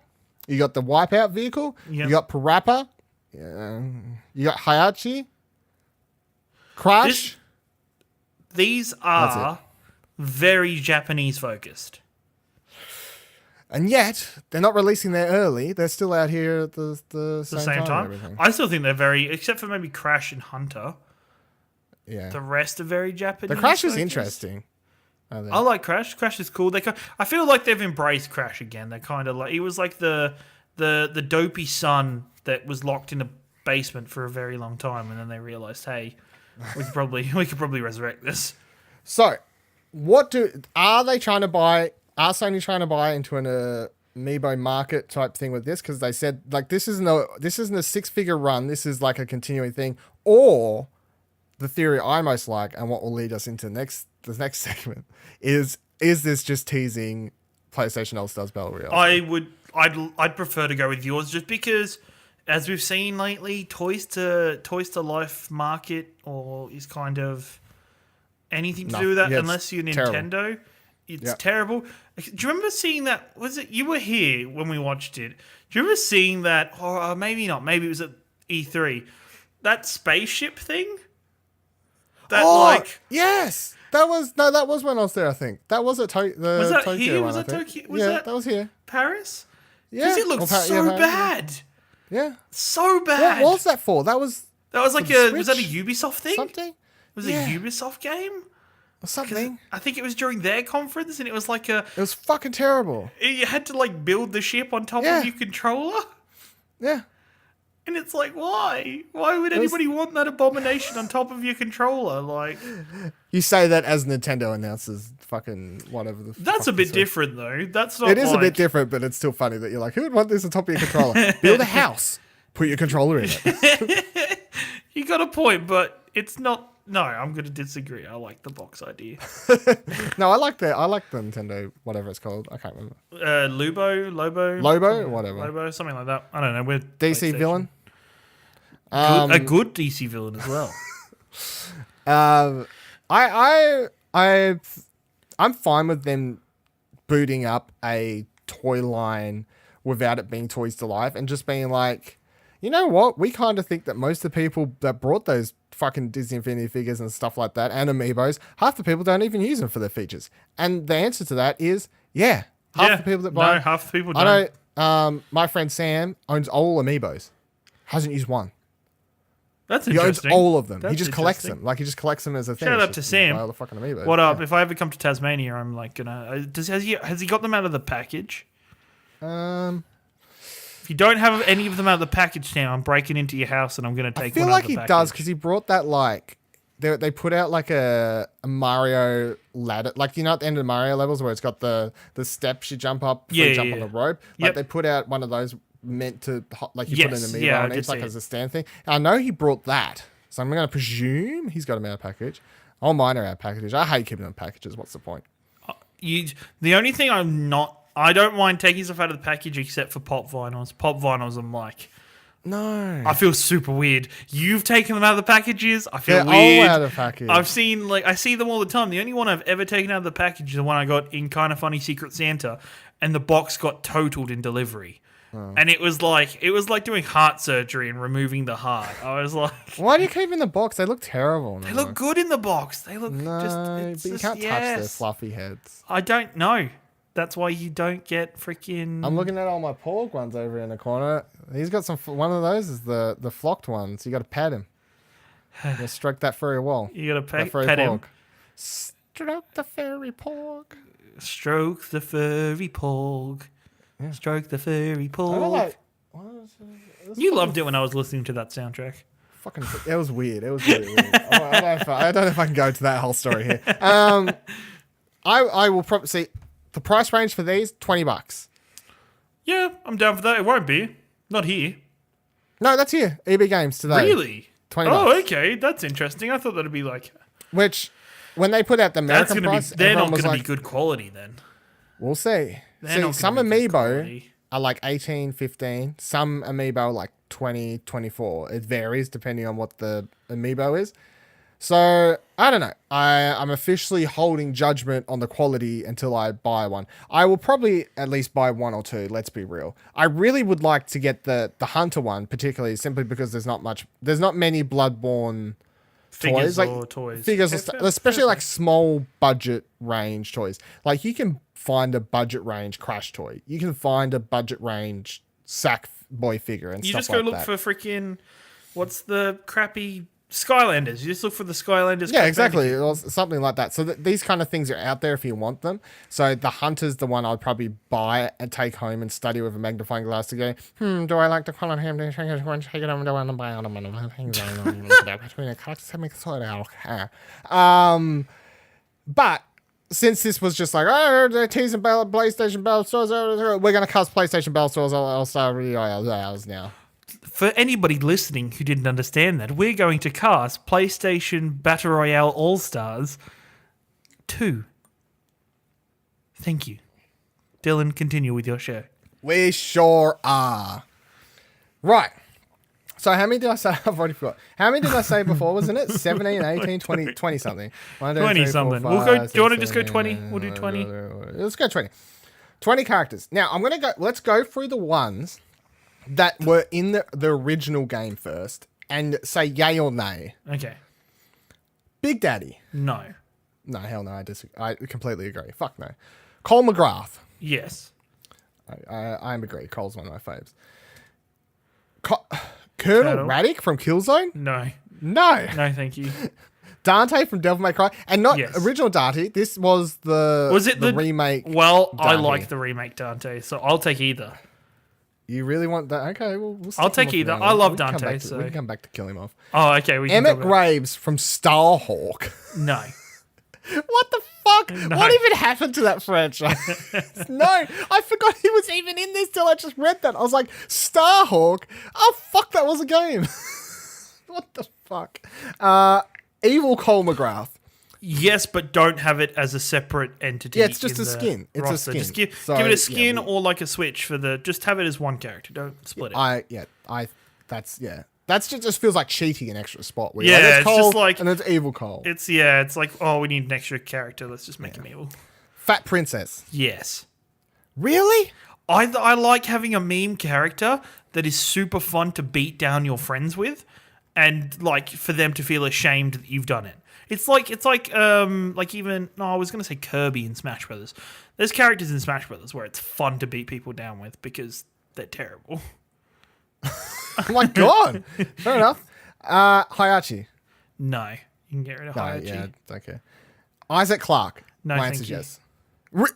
You got the Wipeout vehicle. Yep. You got Parappa. You got Hayachi. Crash. These are very Japanese focused. And yet, they're not releasing there early. They're still out here at the same time. And everything. I still think they're very, except for maybe Crash and Hunter. Yeah. The rest are very Japanese. The Crash is focused. interesting. I like Crash. Crash is cool. I feel like they've embraced Crash again. They're kind of like, he was like the dopey son that was locked in a basement for a very long time, and then they realized, hey, we could probably resurrect this. So, are they trying to buy? Are Sony trying to buy into an amiibo market type thing with this? Because they said like this isn't a 6-figure run. This is like a continuing thing. Or the theory I most like, and what will lead us into the next segment is this just teasing PlayStation All-Stars Battle Royale? I'd prefer to go with yours just because, as we've seen lately, Toys to Life market or is kind of anything to do with that unless you're Nintendo. Terrible. It's terrible. Do you remember seeing that? Was it you were here when we watched it? Do you remember seeing that? Or maybe not. Maybe it was at E3. That spaceship thing. Yes, that was when I was there. I think that was at Tokyo. Was that Tokyo here? one, Was I that think. Tokyo? That was here. Paris? Yeah, Because it looked so bad. Yeah, So bad. what was that for? That was like was that a Ubisoft thing? something. Was it a Ubisoft game? Or something. I think it was during their conference, and it was like It was fucking terrible. you had to like build the ship on top of your controller, Yeah. and it's like why? Why would anybody want that abomination on top of your controller? Like You say that as Nintendo announces fucking whatever the. that's a bit different though. That's not. It is a like- bit different, but it's still funny that you're like, who would want this on top of your controller? Build a house. Put your controller in it. You got a point, but it's not. No, I'm going to disagree. I like the box idea. No, I like the Nintendo whatever it's called. I can't remember. Lobo, whatever. Lobo, something like that. I don't know. We're DC villain. a good DC villain as well. I'm fine with them booting up a toy line without it being Toys to Life and just being like, you know what? We kind of think that most of the people that brought those fucking Disney Infinity figures and stuff like that and amiibos, half the people don't even use them for their features. And the answer to that is, half the people that buy. No, half the people don't. I know. My friend Sam owns all amiibos. Hasn't used one. That's He owns interesting. all of them. That's he just collects interesting. them. Like he just collects them as a thing. Shout out It's to just Sam. buy all the fucking amiibos. What up? If I ever come to Tasmania, I'm like gonna. Has he got them out of the package? If you don't have any of them out of the package now, I'm breaking into your house and I'm gonna take. I feel one like out of the he does package. because he brought that like they put out like a Mario ladder, like you know at the end of the Mario levels where it's got the steps you jump up, before you jump on the rope. Like they put out one of those meant to like you put an amiibo on each like as a stand thing. I know he brought that, so I'm gonna presume he's got them out of package. All mine are out of package. I hate keeping them in packages. What's the point? The only thing I don't mind taking stuff out of the package except for pop vinyls. Pop vinyls, I'm like, No, I feel super weird. You've taken them out of the packages. I feel they're weird. all out of package. I see them all the time. The only one I've ever taken out of the package is the one I got in Kind of Funny Secret Santa, and the box got totaled in delivery. And it was like doing heart surgery and removing the heart. I was like, why do you keep in the box? They look terrible. they look good in the box. They look No, just. but you can't touch their fluffy heads. I don't know. That's why you don't get freaking. I'm looking at all my Porg ones over in the corner. He's got some. One of those is the flocked ones. You got to pet him. You stroke that furry wall. You gotta That furry pet him. Porg. Stroke the furry Porg. Stroke the furry porg. Yeah. Stroke the furry I don't porg. like. You loved it when I was listening to that soundtrack. Fucking. It was weird. It was really weird. I don't know if I can go to that whole story here. I will probably see the price range for these $20. Yeah, I'm down for that. It won't be. Not here. No, that's here. EB Games today. Really? $20. Oh, okay. That's interesting. I thought that'd be like. Which, when they put out the That's American gonna price, be. They're everyone not was gonna like, be good quality then. we'll see. They're See, not some gonna be good Amiibo quality. are like 18, 15. Some Amiibo are like 20, 24. It varies depending on what the Amiibo is. So, I don't know. I'm officially holding judgment on the quality until I buy one. I will probably at least buy one or two, let's be real. I really would like to get the Hunter one, particularly simply because there's not many Bloodborne Figures toys. or toys. Figures, Yeah, especially like small budget range toys. Like you can find a budget range Crash toy. You can find a budget range Sackboy figure and You stuff just go like look that. for freaking. What's the crappy Skylanders? You just look for the Skylanders. Yeah, Crash exactly. Bandicoot. Or something like that. So these kind of things are out there if you want them. So the Hunter's the one I'd probably buy and take home and study with a magnifying glass to go, do I like the quality? Do I want to buy all of But since this was just like, they're teasing PlayStation Battle Stars, we're going to cast PlayStation Battle Stars All-Stars Royale now. For anybody listening who didn't understand that, we're going to cast PlayStation Battle Royale All-Stars 2. Thank you. Dylan, continue with your show. We sure are. Right. So how many did I say? I've already forgot. How many did I say before, wasn't it? 17, 18, 20 something. 20 something. We'll go. Do you want to just go 20? We'll do 20. Let's go 20. 20 characters. Now, let's go through the ones that were in the original game first and say yay or nay. Okay. Big Daddy. No. No, hell no. I completely agree. Fuck no. Cole McGrath. Yes. I agree. Cole's one of my faves. Colonel Radic from Killzone? No. No. No, thank you. Dante from Devil May Cry. And not Yes. original Dante. This was the remake. Well, I Dante. like the remake Dante, so I'll take either. You really want that? Okay, well, we'll stick I'll him take off either. now. I love We can come Dante, back to- so- we can come back to kill him off. Oh, okay. We can Emmett go back. Graves from Starhawk. No. What the fuck? No. What even happened to that franchise? No, I forgot he was even in this till I just read that. I was like, Starhawk? Oh, fuck, that was a game. What the fuck? Evil Cole McGrath. Yes, but don't have it as a separate entity. Yeah, it's just in a the skin. It's a roster. skin. Just give So, it yeah, a skin we- or like a switch for the. Just have it as one character. Don't split it. That's just feels like cheating an extra spot. Where Yeah, it's it's Cole just like- and it's Evil Cole. It's like, oh, we need an extra character. Let's just make him evil. Fat Princess. Yes. Really? I like having a meme character that is super fun to beat down your friends with, and like for them to feel ashamed that you've done it. It's like even I was gonna say Kirby in Smash Brothers. There's characters in Smash Brothers where it's fun to beat people down with because they're terrible. Oh my god. Fair enough. Hayachi. No, you can get rid of No, Hayachi. yeah, okay. Isaac Clarke. No, My thank answer's you. yes.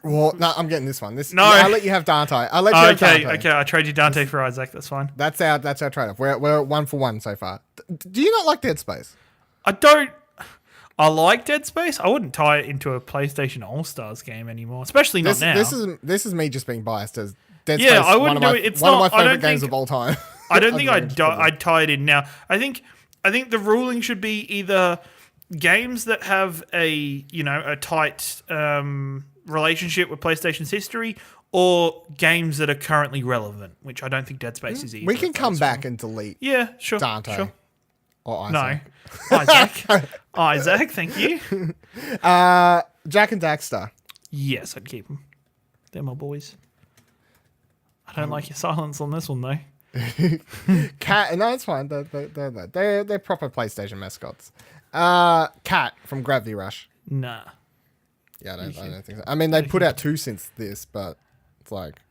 Well, no, I'm getting this one. No. I'll let you have Dante. I'll let you have Dante. Okay. I trade you Dante for Isaac. That's fine. That's our trade-off. We're 1 for 1 so far. Do you not like Dead Space? I don't. I like Dead Space. I wouldn't tie it into a PlayStation All-Stars game anymore, especially not now. This is me just being biased as Dead Yeah, Space. I wouldn't one of do my, it. It's one not- of my I favorite don't games think- of all time. I don't think I'd I'd tie it in now. I think the ruling should be either games that have a tight relationship with PlayStation's history, or games that are currently relevant, which I don't think Dead Space is either. We can if come that's back wrong. and delete Yeah, sure. Dante Sure. or No, Isaac. Isaac, thank you. Jack and Daxter. Yes, I'd keep them. They're my boys. I don't like your silence on this one though. Cat. No, it's fine. They're proper PlayStation mascots. Cat from Gravity Rush. Nah. Yeah, I don't think so. I mean, they put out 2 since this, but it's like,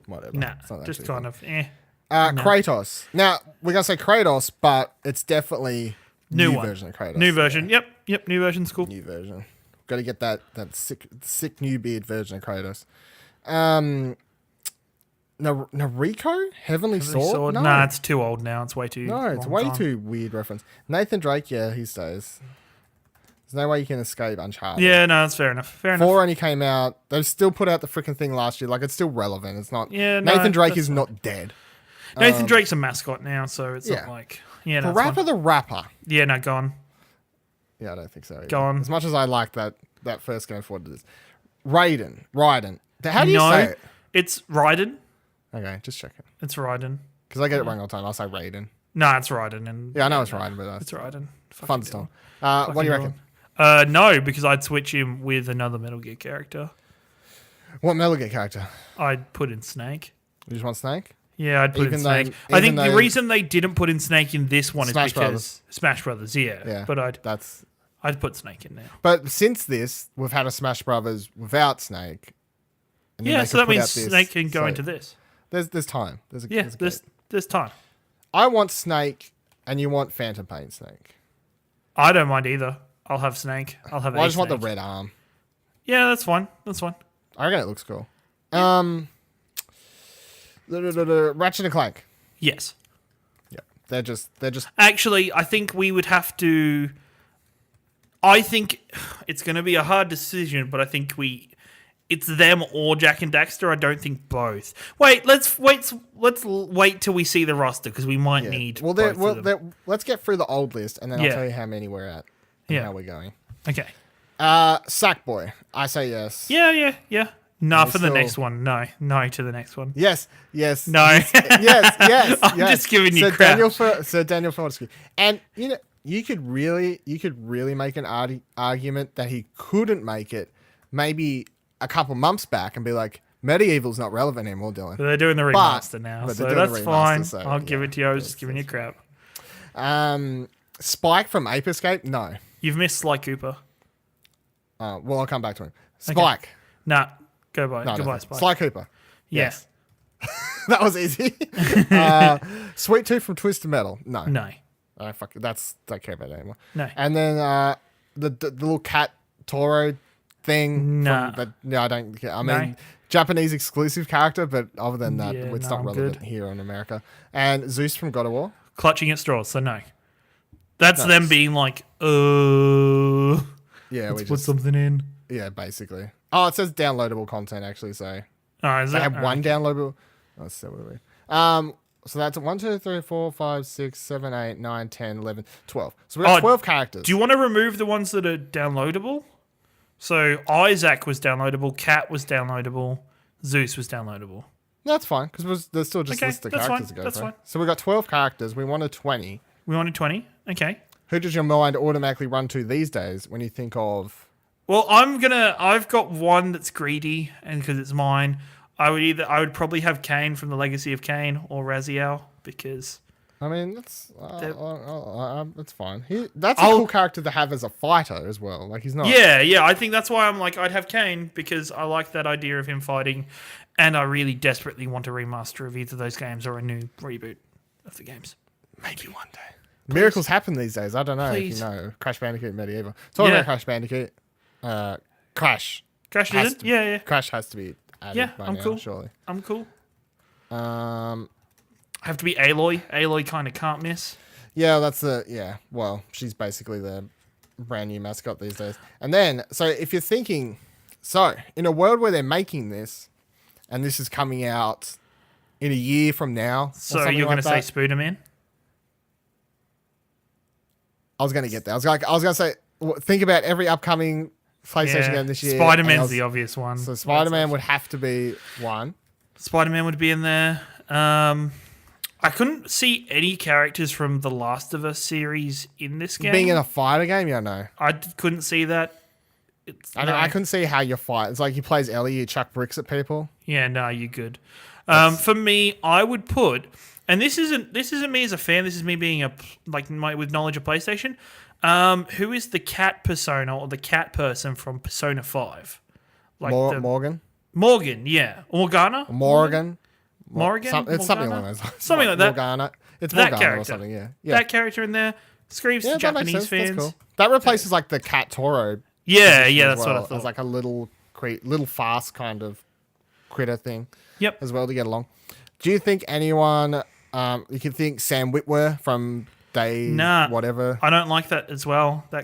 whatever. Nah, It's not that just too kind bad. of, eh. Kratos. Now, we're going to say Kratos, but it's definitely New new one. version of Kratos. New version. Yep, new version's cool. New version. Got to get that sick new beard version of Kratos. Nariko? Heavenly Sword? No. Nah, it's too old now. It's way too. No, it's long way time. too weird reference. Nathan Drake, yeah, he stays. There's no way you can escape Uncharted. Yeah, no, that's fair enough. Fair enough. 4 only came out. They still put out the freaking thing last year. Like, it's still relevant. It's not. Yeah, no, Nathan Drake that's is not dead. Nathan Drake's a mascot now, so it's yeah. not like. Yeah, no, The it's rapper, fine. the rapper. Yeah, no, go on. Yeah, I don't think so. Either. Go on. As much as I like that first going forward to this. Raiden. How do you No, say it? it's Raiden. Okay, just check it. It's Raiden. Because I get it wrong all the time. I'll say Raiden. No, it's Raiden. And Yeah, I know it's Raiden, but it's Raiden. fun stuff. What do you reckon? No, because I'd switch him with another Metal Gear character. What Metal Gear character? I'd put in Snake. You just want Snake? Yeah, I'd put Even in though- Snake. I think even the though- reason they didn't put in Snake in this one Smash is because Brothers. Smash Brothers. Yeah, Yeah. but That's. I'd put Snake in there. But since this, we've had a Smash Brothers without Snake. And then Yeah, they so could that put means out this. Snake can go So into this. There's time. Yeah, there's a there's time. I want Snake, and you want Phantom Pain Snake. I don't mind either. I'll have Snake. I'll have. I a just want the Snake. red arm. Yeah, that's fine. That's fine. I reckon it looks cool. Ratchet and Clank. Yes. Yeah, they're just. Actually, I think we would have to. I think it's going to be a hard decision, but I think it's them or Jack and Daxter. I don't think both. Let's wait till we see the roster because we might need. Well, both of them. let's get through the old list, and then I'll Yeah. tell you how many we're at. And Yeah. how we're going. Okay. Sackboy. I say yes. Yeah. Nah, for the still- next one. No to the next one. Yes. No. Yes. I'm just giving you crap. Daniel Fortescue. And you could really make an argument that he couldn't make it maybe a couple months back and be like, Medieval's not relevant anymore, Dylan. But they're doing the remaster now, but so they're doing that's the fine. remaster, so, I'll give yeah, it to you. I was just giving you crap. Spike from Ape Escape? No. You've missed Sly Cooper. Well, I'll come back to him. Spike. Nah, goodbye, No. Spike. Sly Cooper. Yeah. Yes. That was easy. Sweet Tooth from Twisted Metal? No. No. Don't care about that anymore. No. And then the little cat Toro thing. Nah. I don't care. I No. mean, Japanese exclusive character, but other than that, Yeah, it's no, not I'm relevant good. here in America. And Zeus from God of War. Clutching at straws, so no. That's No. them being like, Yeah, let's put something in. yeah, basically. Oh, it says downloadable content actually. So Oh, is they it? have All one right. downloadable. Oh, so weird. So that's 1, 2, 3, 4, 5, 6, 7, 8, 9, 10, 11, 12. So we got 12 characters. Do you want to remove the ones that are downloadable? So Isaac was downloadable, Cat was downloadable, Zeus was downloadable. That's fine because there's still just Okay, list of that's characters fine, to go that's through. fine. So we got 12 characters. We wanted 20. We wanted 20. Okay. Who does your mind automatically run to these days when you think of? Well, I've got one that's greedy, and because it's mine, I would probably have Kane from the Legacy of Kane or Raziel because I mean, that's fine. That's a cool character to have as a fighter as well. Like he's not. yeah, I think that's why I'm like I'd have Kane because I like that idea of him fighting, and I really desperately want a remaster of either of those games or a new reboot of the games. Maybe one day. Miracles happen these days. I don't know Please. if you know. Crash Bandicoot Medieval. Talking Yeah. about Crash Bandicoot. Crash. Crash Has is it? to- Yeah. Crash has to be added Yeah, by I'm now, cool. surely. I'm cool. Um, Have to be Aloy. Aloy kind of can't miss. yeah, well, she's basically the brand new mascot these days. And then, so if you're thinking, in a world where they're making this, and this is coming out in a year from now, So you're going to say Spooderman? I was going to get there. I was going to say, think about every upcoming PlayStation game this year. Spider-Man's the obvious one. So Spider-Man would have to be one. Spider-Man would be in there. I couldn't see any characters from the Last of Us series in this game. Being in a fighter game, yeah, no. Couldn't see that. I couldn't see how you fight. It's like he plays Ellie, you chuck bricks at people. Yeah, no, you're good. For me, I would put, and this isn't me as a fan. This is me being with knowledge of PlayStation. Who is the cat persona or the cat person from Persona 5? Like Morgan? Morgan, yeah. Morgana? Morgan? Morgan? It's something Morgana? along those lines. Something like that. Morgana. It's That Morgana character. or something, yeah. That character in there screams to that makes Japanese sense. fans. That's cool. That replaces like the Cat Toro. Yeah, position yeah, as that's what I well. thought. There's like a little fast kind of critter thing. Yep. As well to get along. Do you think anyone, you could think Sam Witwer from whatever? I don't like that as well. I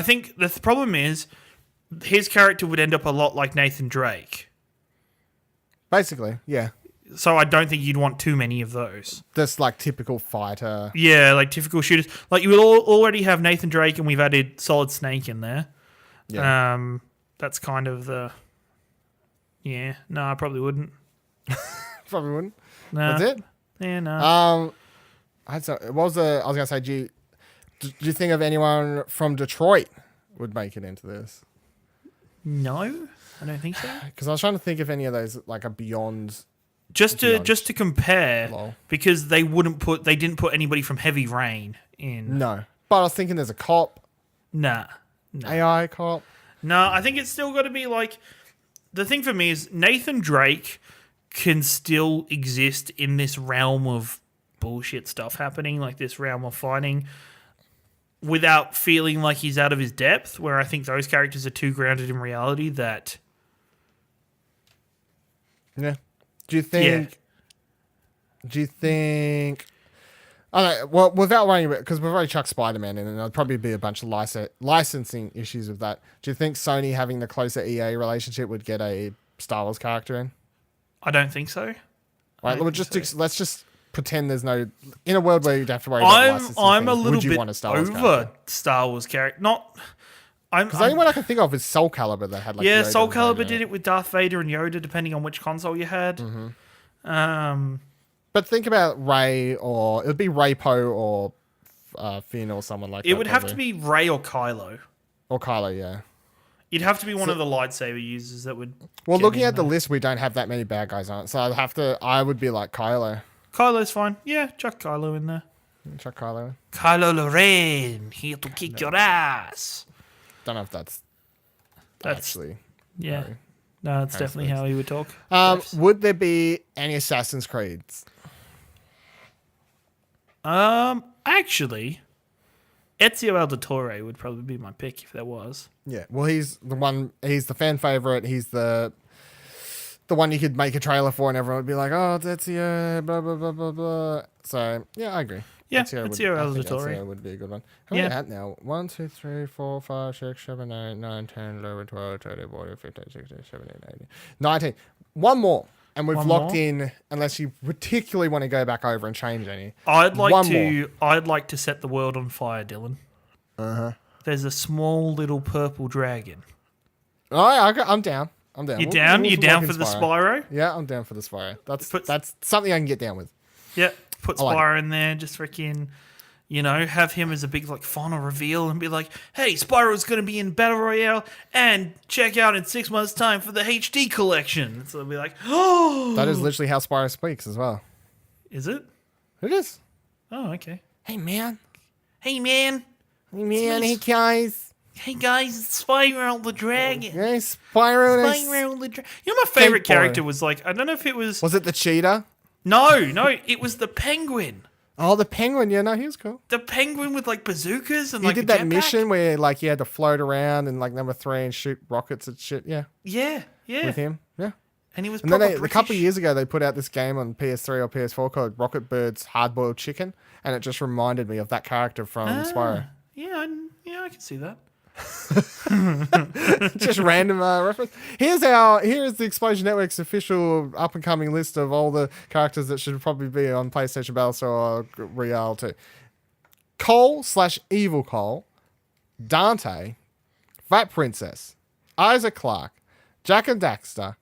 think the problem is his character would end up a lot like Nathan Drake. Basically, yeah. So I don't think you'd want too many of those. Just like typical fighter. Yeah, like typical shooters. Like you will already have Nathan Drake, and we've added Solid Snake in there. Yeah. That's kind of the. Yeah, no, I probably wouldn't. Probably wouldn't. No. That's it. Yeah, no. I was gonna say, do you think of anyone from Detroit would make it into this? No, I don't think so. Because I was trying to think if any of those like are beyond. Just to compare, Lol. because they didn't put anybody from Heavy Rain in. No, but I was thinking there's a cop, Nah. AI cop. No, I think it's still got to be like. The thing for me is Nathan Drake can still exist in this realm of bullshit stuff happening, like this realm of fighting, without feeling like he's out of his depth, where I think those characters are too grounded in reality that... Yeah. Do you think... I don't know, well, without worrying about... Because we've already chucked Spider-Man in, and there'll probably be a bunch of licensing issues with that. Do you think Sony having the closer EA relationship would get a Star Wars character in? I don't think so. Right, let's just pretend there's no... In a world where you'd have to worry about licensing I'm things, a little would you bit want a Star Wars over character? Star Wars character. Because the only one I can think of is Soul Calibur that had like yeah, Yoda Soul and Calibur Vader. did it with Darth Vader and Yoda, depending on which console you had. Mm-hmm. But think about Rey, or it would be Rey Poe or Finn or someone like that. It would have to probably. be Rey or Kylo. Or Kylo, yeah. You'd have to be one of the lightsaber users that would. Well, get looking in at the there. list, we don't have that many bad guys on it, so I would be like Kylo. Kylo's fine. Yeah, chuck Kylo in there. Chuck Kylo. Kylo Lorraine, here to kick your ass. Don't know if that's actually. Yeah. No, it's definitely how he would talk. Would there be any Assassin's Creeds? Actually, Ezio Auditore would probably be my pick if there was. Yeah. Well, he's the one. He's the fan favorite. He's the one you could make a trailer for, and everyone would be like, "Oh, it's Ezio." Blah blah blah blah blah. So yeah, I agree. Yeah, Ezio Auditore. would be a good one. How many Yeah. at now? 1, 2, 3, 4, 5, 6, 7, 8, 9, 10, 11, 12, 13, 14, 15, 16, 17, 18, 19. One more. And we've One locked more? in, unless you particularly want to go back over and change any. I'd One like to set the world on fire, Dylan. There's a small little purple dragon. Oh, I'm down. I'm down. You down? You down lock for in the Spyro. Spyro? Yeah, I'm down for the Spyro. Put- That's something I can get down with. Yeah. Put I like Spyro in there, just freaking, have him as a big like final reveal and be like, hey, Spyro's going to be in Battle Royale and check out in 6 months' time for the HD collection. So they'll be like, oh. That is literally how Spyro speaks as well. Is it? It is. Oh, okay. Hey, man. Hey, man. Hey, man. Hey, guys. Hey, guys, it's Spyro the Dragon. Hey, Spyro. Spyro the Dragon. You know, my favorite Skateboard. character was like, I don't know if it was. Was it the cheetah? No, it was the penguin. Oh, the penguin. Yeah, no, he was cool. The penguin with like bazookas and You like did a that jetpack. mission where like you had to float around and like number 3 and shoot rockets and shit. Yeah, Yeah. with him. Yeah. And he was And then proper a British. couple of years ago, they put out this game on PS3 or PS4 called Rocket Bird's Hard Boiled Chicken, and it just reminded me of that character from Spyro. Yeah, I can see that. Just random reference. Here is the Explosion Network's official up and coming list of all the characters that should probably be on PlayStation Battle Royale 2. Cole/Evil Cole, Dante, Fat Princess, Isaac Clarke, Jack and Daxter,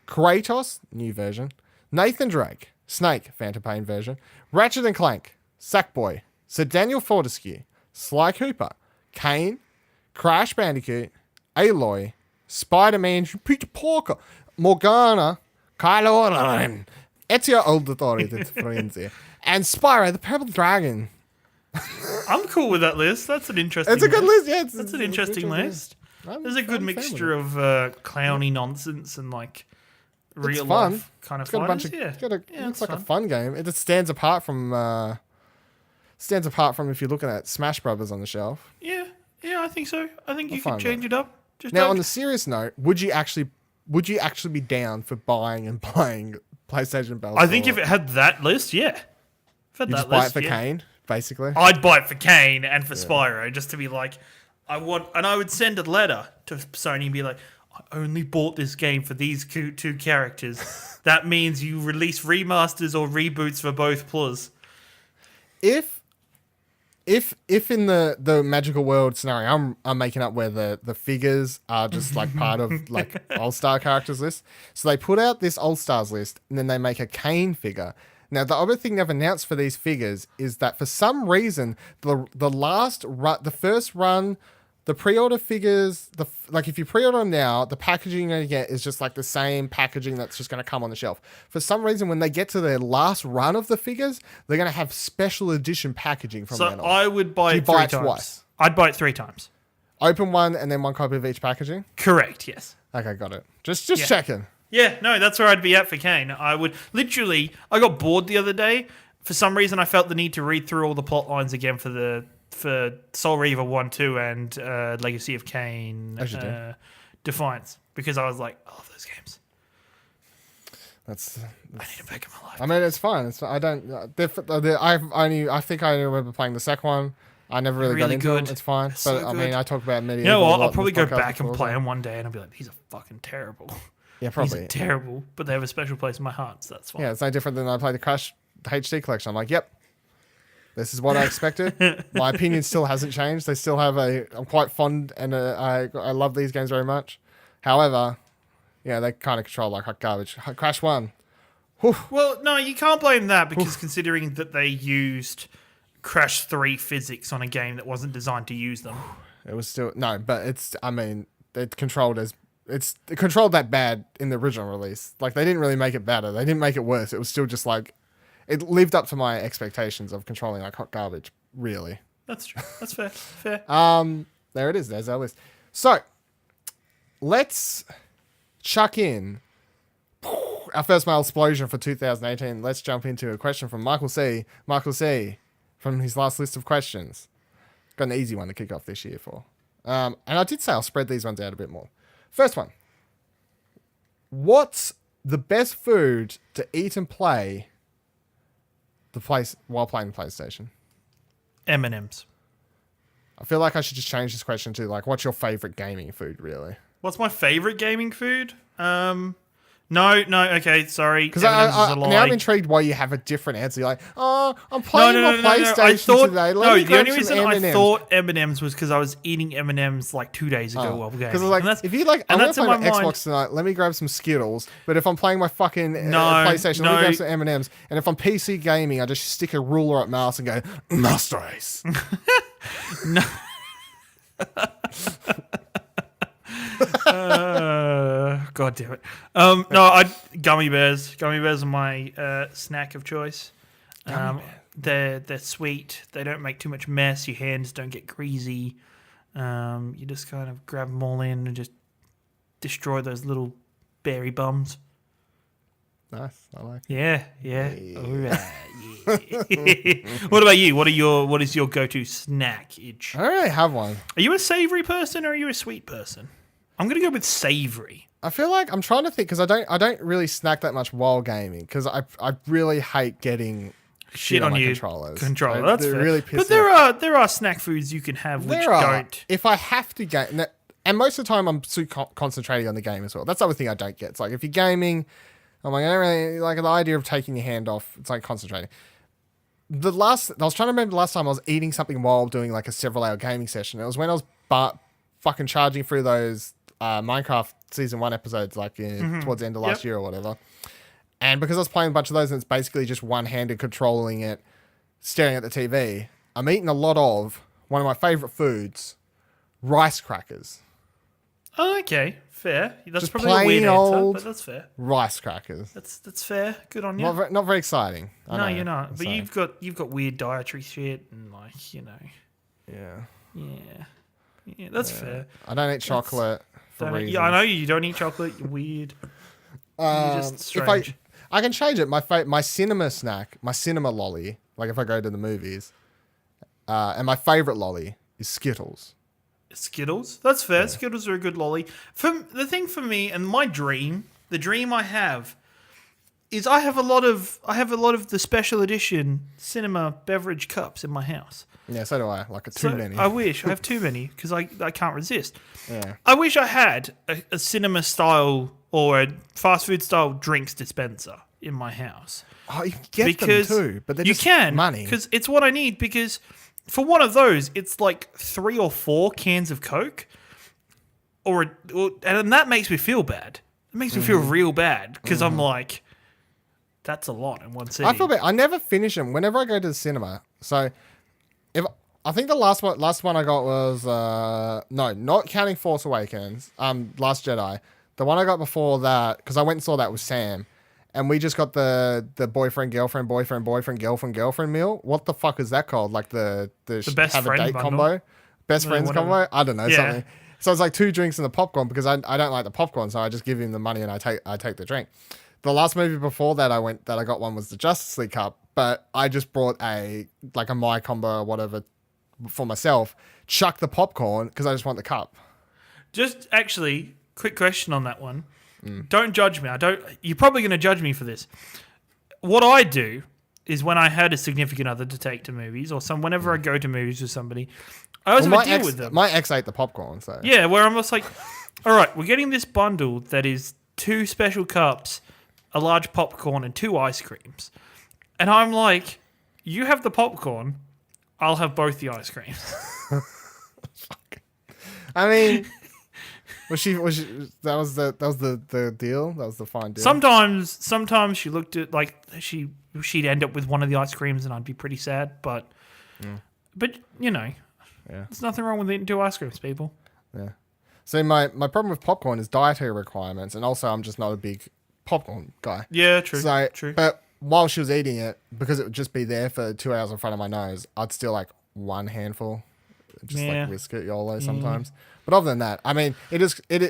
Kratos, new version, Nathan Drake, Snake, Phantom Pain version, Ratchet and Clank, Sackboy, Sir Daniel Fortescue, Sly Cooper, Kane, Crash Bandicoot, Aloy, Spider-Man, Peter Parker, Morgana, Kylo Ren, Ezio Auditore, that's Frenzy, and Spyro the Purple Dragon. I'm cool with that list. That's an interesting. It's a good list. Yeah, That's an interesting list. There's a good mixture of clowny nonsense and like real fun. life kind of It's got a bunch fighters. of. Yeah, It looks it's like a fun game. It just stands apart from. If you're looking at Smash Brothers on the shelf. Yeah, I think so. I think you fine could change it up. Just Now, don't- on the serious note, would you actually be down for buying and playing PlayStation Battle? I think if it had that list, yeah. If it had you that just buy it list, for yeah. Kane, basically. I'd buy it for Kane and for Spyro just to be like, I would send a letter to Sony and be like, I only bought this game for these two characters. That means you release remasters or reboots for both plus. If in the magical world scenario, I'm making up where the figures are just like part of like All-Star characters list. So they put out this All-Stars list and then they make a Kane figure. Now the other thing they've announced for these figures is that for some reason the first run, the pre-order figures, if you pre-order them now, the packaging you're going to get is just like the same packaging that's just going to come on the shelf. For some reason, when they get to their last run of the figures, they're going to have special edition packaging from then So on. I would buy Do it you buy three it times. twice? I'd buy it 3 times. Open one and then one copy of each packaging? Correct, yes. Okay, got it. Just checking. Yeah, no, that's where I'd be at for Kane. I would literally, I got bored the other day. For some reason, I felt the need to read through all the plot lines again for Soul Reaver 1, 2, and Legacy of Kain, Defiance, because I was like, I love those games. I need to back in my life. I mean, it's fine. I think I only remember playing the second one. I never really got Really into good. them. It's fine. They're so But I mean, good. I talk about medieval. You know a what? lot I'll in probably this go podcast back and before, play so- them one day, and I'll be like, these are fucking terrible. Yeah, These probably. are terrible, but they have a special place in my heart, so that's fine. Yeah, it's no different than I played the Crash HD collection. I'm like, yep, this is what I expected. My opinion still hasn't changed. They still have I'm quite fond and I love these games very much. However, yeah, they kind of control like hot garbage. Crash 1. Whew. Well, no, you can't blame that because considering that they used Crash 3 physics on a game that wasn't designed to use them. It was still no, but it controlled that bad in the original release. Like they didn't really make it better. They didn't make it worse. It was still just like it lived up to my expectations of controlling like hot garbage. Really. That's true. That's fair. Fair. There it is. There's our list. So let's chuck in our first mail explosion for 2018. Let's jump into a question from Michael C. Michael C. from his last list of questions. Got an easy one to kick off this year for. And I did say I'll spread these ones out a bit more. First one. What's the best food to eat and play while playing the PlayStation? M&M's. I feel like I should just change this question to like, what's your favorite gaming food, really? What's my favorite gaming food? No, okay, sorry. Because M&M's is a lie. now I'm intrigued why you have a different answer. You're like, oh, I'm playing my PlayStation I thought, today. no, Let me the grab only some reason M&Ms. I thought M&M's was because I was eating M&M's like 2 days ago while gaming. Because like, And that's- if you like, I'm and gonna that's play in my my mind. Xbox tonight. Let me grab some Skittles. But if I'm playing my fucking PlayStation, let me grab some M&Ms. And if I'm PC gaming, I just stick a ruler at mouse and go Master Race. No. God damn it. No, gummy bears. Gummy bears are my snack of choice. They're sweet. They don't make too much mess. Your hands don't get greasy. You just kind of grab them all in and just destroy those little berry bums. Nice, I like. Yeah. All right, yeah. What about you? What is your go-to snack? I don't really have one. Are you a savory person or are you a sweet person? I'm gonna go with savory. I feel like I'm trying to think because I don't really snack that much while gaming because I really hate getting Shit on my you. controllers. That's They're fair. really But pissing there are snack foods you can have which There are. don't. If I have to game, and most of the time I'm concentrating on the game as well. That's the other thing I don't get. It's like if you're gaming, I'm like I don't really like the idea of taking your hand off. It's like concentrating. I was trying to remember the last time I was eating something while doing like a several-hour gaming session. It was when I was fucking charging through those Minecraft Season 1 episodes like towards the end of last year or whatever. And because I was playing a bunch of those and it's basically just one-handed controlling it, staring at the TV, I'm eating a lot of one of my favorite foods, rice crackers. Oh, okay. fair. That's Just probably a weird plain answer, old- but that's fair. Rice crackers. That's fair. Good on you. Not very exciting. I No, know. you're not. But So, you've got weird dietary shit and yeah. yeah. That's fair. I don't eat chocolate for reasons. Yeah, I know you don't eat chocolate. You're weird. You're just strange. I can change it. My cinema snack, my cinema lolly, like if I go to the movies, and my favorite lolly is Skittles. Skittles. That's fair. Yeah. Skittles are a good lolly. The thing for me and my dream, the dream I have, is I have a lot of the special edition cinema beverage cups in my house. Yeah, so do I. Like too many. I wish I have too many because I can't resist. Yeah. I wish I had a cinema style or a fast food style drinks dispenser in my house. Oh, you can get them too, but they're just money. Because it's what I need. Because for one of those, it's like 3 or 4 cans of Coke, and that makes me feel bad. It makes me feel real bad because I'm like, that's a lot in one sitting. I feel bad. I never finish them whenever I go to the cinema. So I think the last one I got was no, not counting Force Awakens, Last Jedi. The one I got before that, because I went and saw that with Sam, and we just got the boyfriend girlfriend meal. What the fuck is that called? Like the best have friend a date bundle? combo, best friends whatever. combo. I don't know something. So it's like 2 drinks and the popcorn because I don't like the popcorn, so I just give him the money and I take the drink. The last movie before that I got one was the Justice League Cup, but I just brought a My combo or whatever for myself. Chuck the popcorn because I just want the cup. Just actually, quick question on that one. Don't judge me. You're probably going to judge me for this. What I do is when I had a significant other to take to movies, or whenever I go to movies with somebody, I always have a deal with them. My ex ate the popcorn, so yeah, where I'm just like, all right, we're getting this bundle that is 2 special cups, a large popcorn, and 2 ice creams, and I'm like, you have the popcorn, I'll have both the ice creams. I mean, was she that was the deal? That was the fine deal. Sometimes she looked at like she'd end up with one of the ice creams and I'd be pretty sad, but there's nothing wrong with eating 2 ice creams, people. Yeah. So my problem with popcorn is dietary requirements, and also I'm just not a big popcorn guy. Yeah, true. So, true. But while she was eating it, because it would just be there for 2 hours in front of my nose, I'd still like one handful, just like whisk it YOLO sometimes. But other than that, I mean,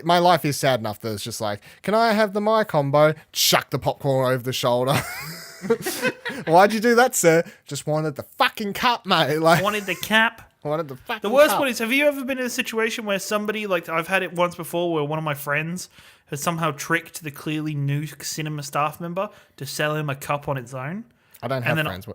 my life is sad enough that it's just like, can I have the My combo? Chuck the popcorn over the shoulder. Why'd you do that, sir? Just wanted the fucking cup, mate. Like, wanted the cap. Wanted the fucking The worst cup. one is, have you ever been in a situation where somebody, like I've had it once before, where one of my friends has somehow tricked the clearly new cinema staff member to sell him a cup on its own? I don't have friends.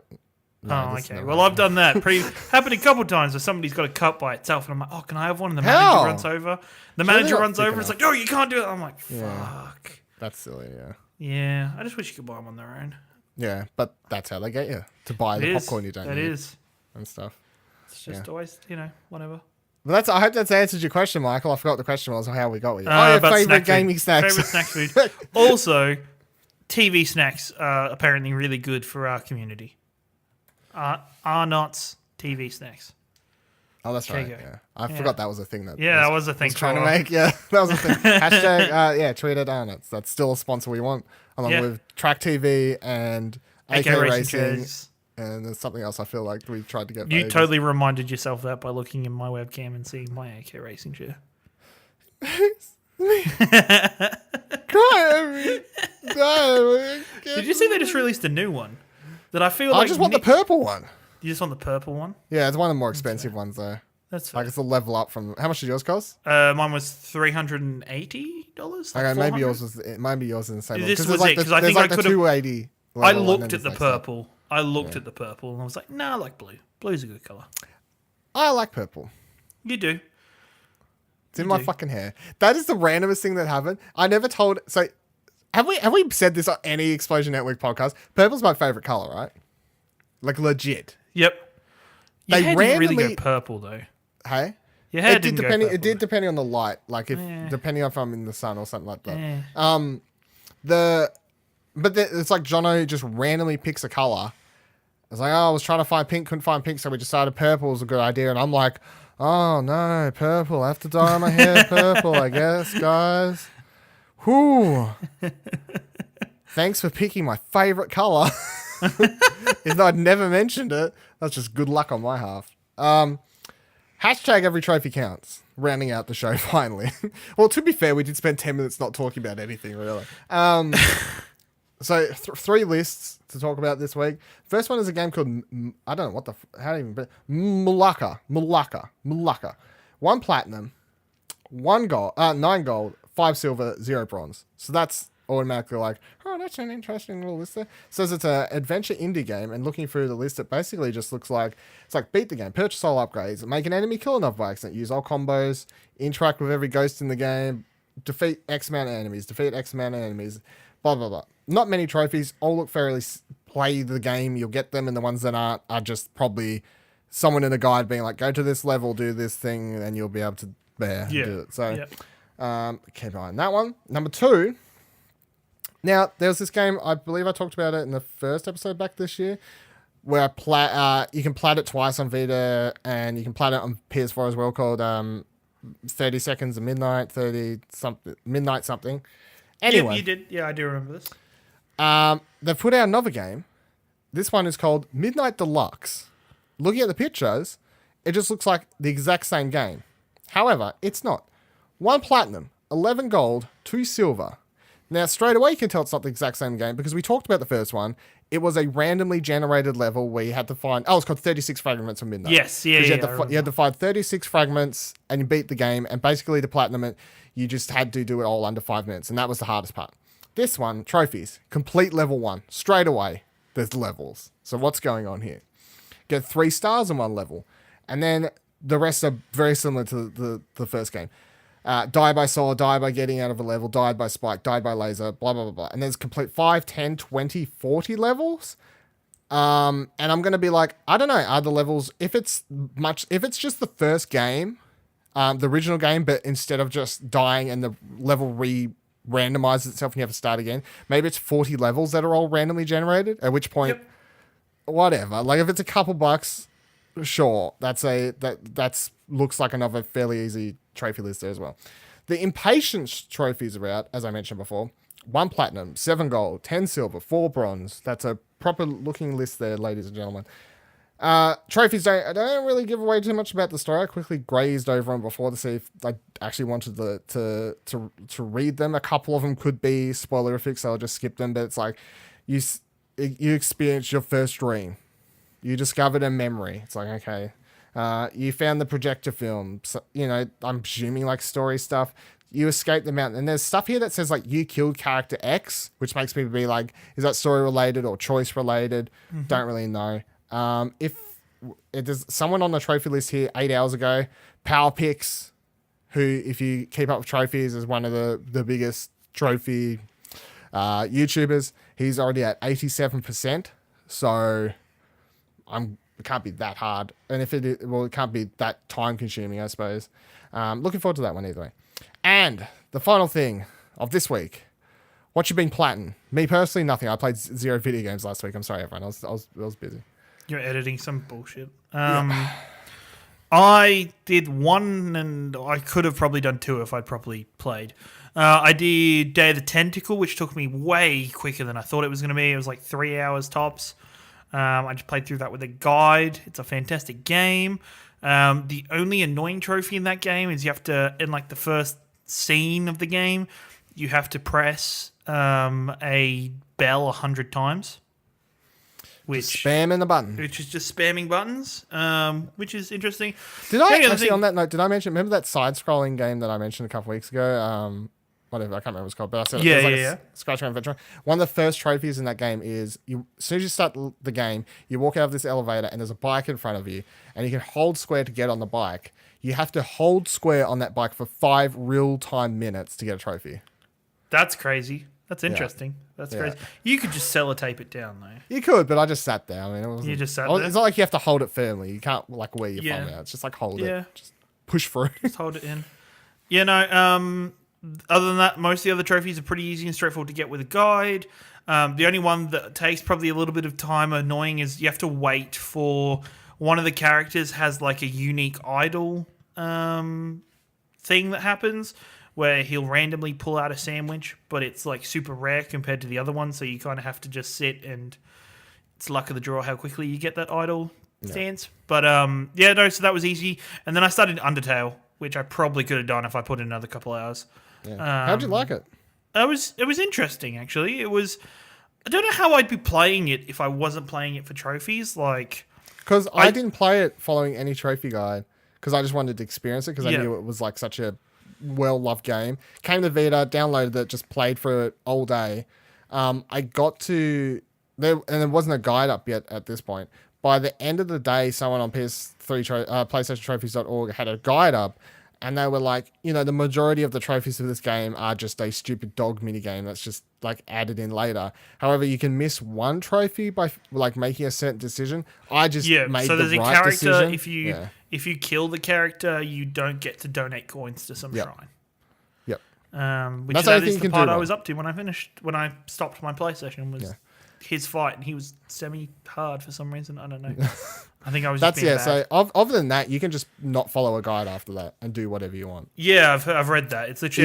Okay. Well, I've done that. Happened a couple times where somebody's got a cup by itself, and I'm like, oh, can I have one? And the manager runs over. The manager runs over. It's like, no, you can't do it. I'm like, fuck. That's silly, yeah. Yeah, I just wish you could buy them on their own. Yeah, but that's how they get you to buy the popcorn you don't need. It is. And stuff. It's just always, whatever. Well, I hope that's answered your question, Michael. I forgot the question was how we got with you. Your favourite gaming snacks. Favourite snack food. Also, TV snacks are apparently really good for our community. Are not TV snacks. Oh, that's right. Yeah. I forgot that was a thing. That was a thing. Was trying to make. Yeah, that was a thing. Hashtag, tweet at Arnott's. That's still a sponsor we want. Along with Track TV and AK Racing. And there's something else I feel like we tried to get. You totally reminded yourself that by looking in my webcam and seeing my AK Racing chair. Did you see they just released a new one? That I feel like I just want the purple one. You just want the purple one? Yeah, it's one of the more expensive ones though. That's fair. Like it's a level up from. How much did yours cost? Mine was $380. Okay, maybe yours is in the same. This was it because I think I could have. 280. I looked at the purple. I looked at the purple and I was like, nah, I like blue. Blue's a good color. I like purple. You do. It's in my fucking hair. That is the randomest thing that happened. I never told. So, have we said this on any Explosion Network podcast? Purple's my favorite color, right? Like legit. Yep. Your They hair didn't really go purple though. Hey. Your hair didn't go purple. It did depending on the light. Like depending on if I'm in the sun or something like that. It's like Jono just randomly picks a color. It's like, I was trying to find pink, couldn't find pink, so we decided purple was a good idea. And I'm like, oh no, purple. I have to dye my hair purple, I guess, guys. Whew. Thanks for picking my favorite color. Even though I'd never mentioned it, that's just good luck on my half. Hashtag every trophy counts. Rounding out the show finally. Well, to be fair, we did spend 10 minutes not talking about anything really. So 3 lists to talk about this week. First one is a game called I don't know what the how do you even Mulaka. 1 platinum, 1 gold, 9 gold, 5 silver, 0 bronze. So that's automatically like, oh, that's an interesting little list there. Says it's an adventure indie game, and looking through the list, it basically just looks like it's like beat the game, purchase all upgrades, make an enemy kill enough by accident, use all combos, interact with every ghost in the game, defeat X amount of enemies, blah blah blah. Not many trophies, all look fairly play the game, you'll get them, and the ones that aren't are just probably someone in a guide being like, go to this level, do this thing, and you'll be able to do it. So keep an eye on that one. Number 2. Now, there was this game, I believe I talked about it in the first episode back this year, where you can plat it twice on Vita, and you can plat it on PS4 as well, called 30 Seconds of Midnight, Midnight something. Anyway. Yeah, you did. Yeah, I do remember this. They've put out another game. This one is called Midnight Deluxe. Looking at the pictures, it just looks like the exact same game. However, it's not. 1 platinum, 11 gold, 2 silver. Now, straight away, you can tell it's not the exact same game because we talked about the first one. It was a randomly generated level where you had to find... Oh, it's called 36 Fragments of Midnight. Yes, you had to find 36 fragments and you beat the game. And basically, to platinum it, you just had to do it all under 5 minutes. And that was the hardest part. This one, trophies, complete level 1. Straight away, there's levels. So what's going on here? Get 3 stars in one level. And then the rest are very similar to the first game. Die by sword, die by getting out of a level, died by spike, died by laser, blah, blah, blah, blah. And there's complete 5, 10, 20, 40 levels. And I'm going to be like, I don't know, are the levels, if it's just the first game, the original game, but instead of just dying and the level randomizes itself and you have to start again, maybe it's 40 levels that are all randomly generated, at which point, whatever. Like if it's a couple bucks, sure, that's looks like another fairly easy trophy list there as well. The Impatience trophies are out, as I mentioned before. 1 platinum, 7 gold, 10 silver, 4 bronze. That's a proper looking list there, ladies and gentlemen. Trophies don't really give away too much about the story. I quickly grazed over them before to see if I actually wanted to read them. A couple of them could be spoilerific, so I'll just skip them. But it's like you experienced your first dream. You discovered a memory. It's like, okay. You found the projector film. So, I'm presuming like story stuff. You escaped the mountain. And there's stuff here that says like you killed character X, which makes me be like, is that story related or choice related? Mm-hmm. Don't really know. If there's someone on the trophy list here 8 hours ago, PowerPix, who, if you keep up with trophies, is one of the biggest trophy YouTubers. He's already at 87%. So it can't be that hard. And if it can't be that time consuming, I suppose. Looking forward to that one either way. And the final thing of this week, what you been platinum? Me personally, nothing. I played 0 video games last week. I'm sorry, everyone. I was busy. You're editing some bullshit. I did 1, and I could have probably done 2 if I'd properly played. I did Day of the Tentacle, which took me way quicker than I thought it was going to be. It was like 3 hours tops. I just played through that with a guide. It's a fantastic game. The only annoying trophy in that game is you have to, in like the first scene of the game, you have to press a bell 100 times. Spamming the button. Which is just spamming buttons, which is interesting. Did I actually, on that note, did I mention, remember that side-scrolling game that I mentioned a couple weeks ago? Whatever, I can't remember what it's called, but I said it was Scratch Around Adventure. One of the first trophies in that game is, as soon as you start the game, you walk out of this elevator and there's a bike in front of you, and you can hold square to get on the bike. You have to hold square on that bike for 5 real-time minutes to get a trophy. That's crazy. That's interesting. That's crazy. You could just sellotape it down, though. You could, but I just sat there. I mean, it wasn't, you just sat there? It's not like you have to hold it firmly. You can't, like, wear your thumb out. It's just like hold it. Just push through. Just hold it in. Yeah, no, other than that, most of the other trophies are pretty easy and straightforward to get with a guide. The only one that takes probably a little bit of time, annoying, is you have to wait for one of the characters has like a unique idol thing that happens, where he'll randomly pull out a sandwich, but it's like super rare compared to the other one, so you kind of have to just sit and it's luck of the draw how quickly you get that idle stance. But so that was easy. And then I started Undertale, which I probably could have done if I put in another couple hours. Yeah. How'd you like it? It was interesting, actually. It was. I don't know how I'd be playing it if I wasn't playing it for trophies. Like, because I didn't play it following any trophy guide because I just wanted to experience it because I knew it was like such a well-loved game. Came to Vita, downloaded it, just played for it all day. I got to there, and there wasn't a guide up yet at this point. By the end of the day, someone on PlayStationTrophies.org had a guide up. And they were like, the majority of the trophies of this game are just a stupid dog minigame that's just like added in later. However, you can miss one trophy by like making a certain decision. I just made so there's the a right character. decision. If you kill the character, you don't get to donate coins to some shrine. Yep. Which is the part I was up to when I stopped my PlayStation was his fight, and he was semi-hard for some reason. I don't know. I think I was just being bad. So other than that, you can just not follow a guide after that and do whatever you want. Yeah, I've read that. It's literally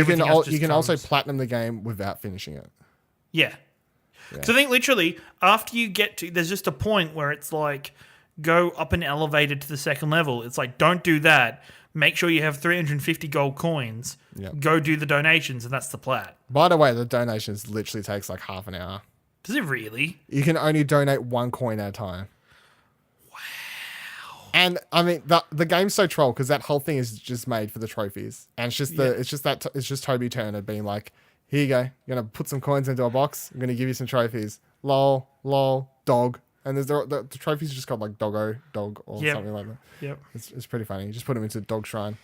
you can also platinum the game without finishing it. Yeah. Because I think literally after you get to, there's just a point where it's like, go up an elevator to the second level. It's like, don't do that. Make sure you have 350 gold coins. Yep. Go do the donations, and that's the plat. By the way, the donations literally takes like half an hour. Does it really? You can only donate 1 coin at a time. And I mean, the game's so troll because that whole thing is just made for the trophies, and it's just Toby Turner being like, "Here you go, you're gonna put some coins into a box. I'm gonna give you some trophies. Lol, dog." And there's the trophies just called like dog or something like that. Yep. It's pretty funny. You just put them into Dog Shrine.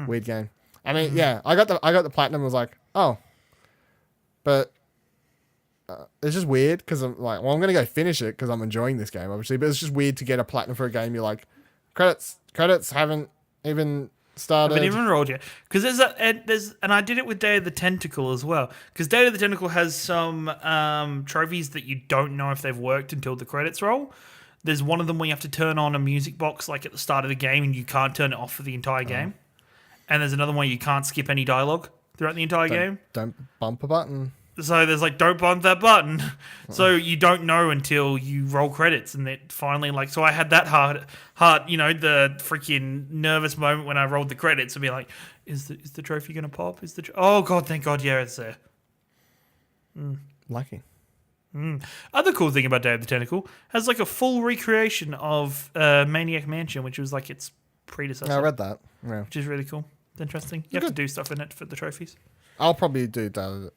Weird game. I mean, I got the platinum. And was like, oh, but. It's just weird because I'm like, well, I'm going to go finish it because I'm enjoying this game, obviously. But it's just weird to get a platinum for a game. You're like, credits haven't even started. Haven't even rolled yet. Because and I did it with Day of the Tentacle as well. Because Day of the Tentacle has some trophies that you don't know if they've worked until the credits roll. There's one of them where you have to turn on a music box like at the start of the game and you can't turn it off for the entire game. And there's another one where you can't skip any dialogue throughout the entire game. Don't bump a button. So there's like, don't bump that button. So you don't know until you roll credits. And it finally so I had that hard, the freaking nervous moment when I rolled the credits and be like, is the trophy going to pop? Oh God, thank God. Yeah, it's there. Lucky. Other cool thing about Day of the Tentacle has like a full recreation of Maniac Mansion, which was like its predecessor. I read that. Yeah. Which is really cool. It's interesting. You have to do stuff in it for the trophies. I'll probably do that.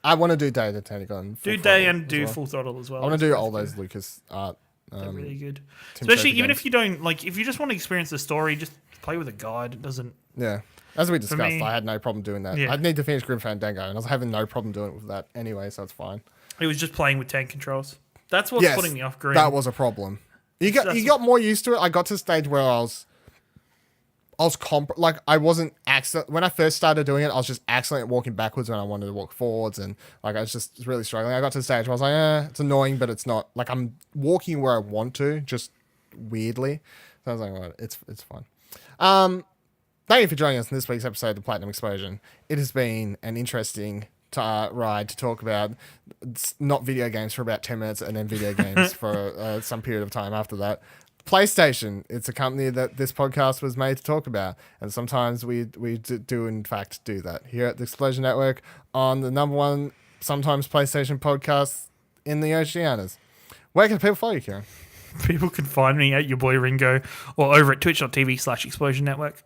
I want to do Day of the Tentacle. And do Day and do Full Throttle as well. I want to do all those Lucas art. They're really good. Especially even if you don't, if you just want to experience the story, just play with a guide. It doesn't... Yeah. As we discussed, I had no problem doing that. Yeah. I'd need to finish Grim Fandango, and I was having no problem doing it with that anyway, so it's fine. It was just playing with tank controls. That's what's putting me off Grim. That was a problem. You got more used to it. I got to the stage where I wasn't accident when I first started doing it. I was just excellent at walking backwards when I wanted to walk forwards, and I was just really struggling. I got to the stage where I was like, it's annoying, but it's not like I'm walking where I want to, just weirdly. So I was like, well, it's fine. Thank you for joining us in this week's episode of the Platinum Explosion. It has been an interesting ride to talk about not video games for about 10 minutes and then video games for some period of time after that. PlayStation, it's a company that this podcast was made to talk about, and sometimes we do in fact do that here at the Explosion Network on the #1 sometimes PlayStation podcast in the Oceanias. Where can people follow you, Ciaran? People can find me at your boy Ringo or over at twitch.tv/Explosion Network.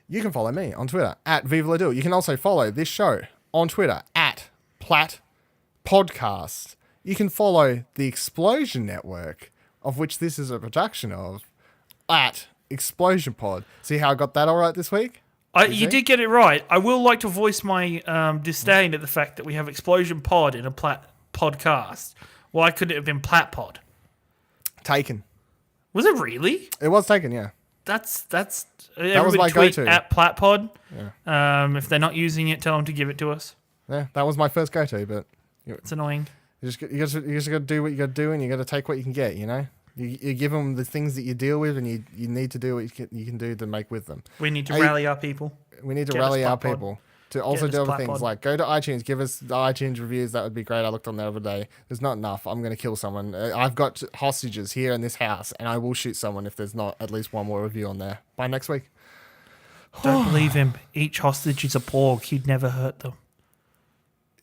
You can follow me on Twitter at Viva La Duel. You can also follow this show on Twitter at Plat Podcast. You can follow the Explosion Network, of which this is a production of, at Explosion Pod. See how I got that all right this week? You did get it right. I will like to voice my disdain at the fact that we have Explosion Pod in a Plat podcast. Why couldn't it have been Plat Pod? Taken. Was it really? It was taken, yeah. That was my go-to. At Plat Pod. Yeah. If they're not using it, tell them to give it to us. Yeah, that was my first go-to, but... It's annoying. You just got to do what you got to do, and you got to take what you can get, you know? You give them the things that you deal with, and you need to do what you can do to make with them. We need to rally our people. We need to Get rally us our Platpod. people to also Get do us other things Platpod. like go to iTunes, give us the iTunes reviews. That would be great. I looked on there the other day. There's not enough. I'm going to kill someone. I've got hostages here in this house, and I will shoot someone if there's not at least one more review on there by next week. Don't believe him. Each hostage is a porg. He'd never hurt them.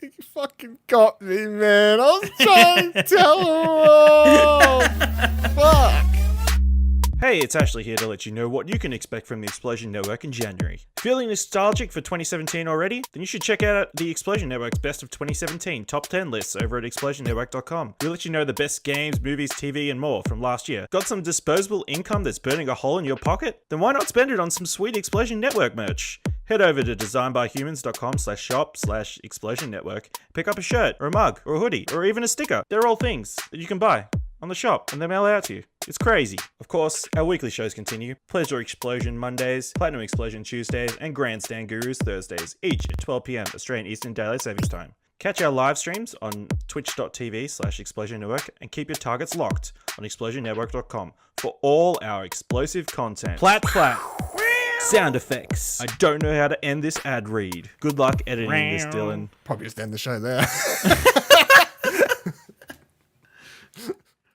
You fucking got me, man. I was trying to tell her all. Fuck. Hey, it's Ashley here to let you know what you can expect from the Explosion Network in January. Feeling nostalgic for 2017 already? Then you should check out the Explosion Network's Best of 2017 Top 10 lists over at explosionnetwork.com. We'll let you know the best games, movies, TV, and more from last year. Got some disposable income that's burning a hole in your pocket? Then why not spend it on some sweet Explosion Network merch? Head over to designbyhumans.com/shop/Explosion Network. Pick up a shirt, or a mug, or a hoodie, or even a sticker. They're all things that you can buy on the shop and they mail out to you. It's crazy. Of course, our weekly shows continue. Pleasure Explosion Mondays, Platinum Explosion Tuesdays, and Grandstand Gurus Thursdays, each at 12 p.m. Australian Eastern Daylight Savings Time. Catch our live streams on twitch.tv/Explosion Network and keep your targets locked on explosionnetwork.com for all our explosive content. Plat. Sound effects. I don't know how to end this ad read. Good luck editing this, Dylan. Probably just end the show there.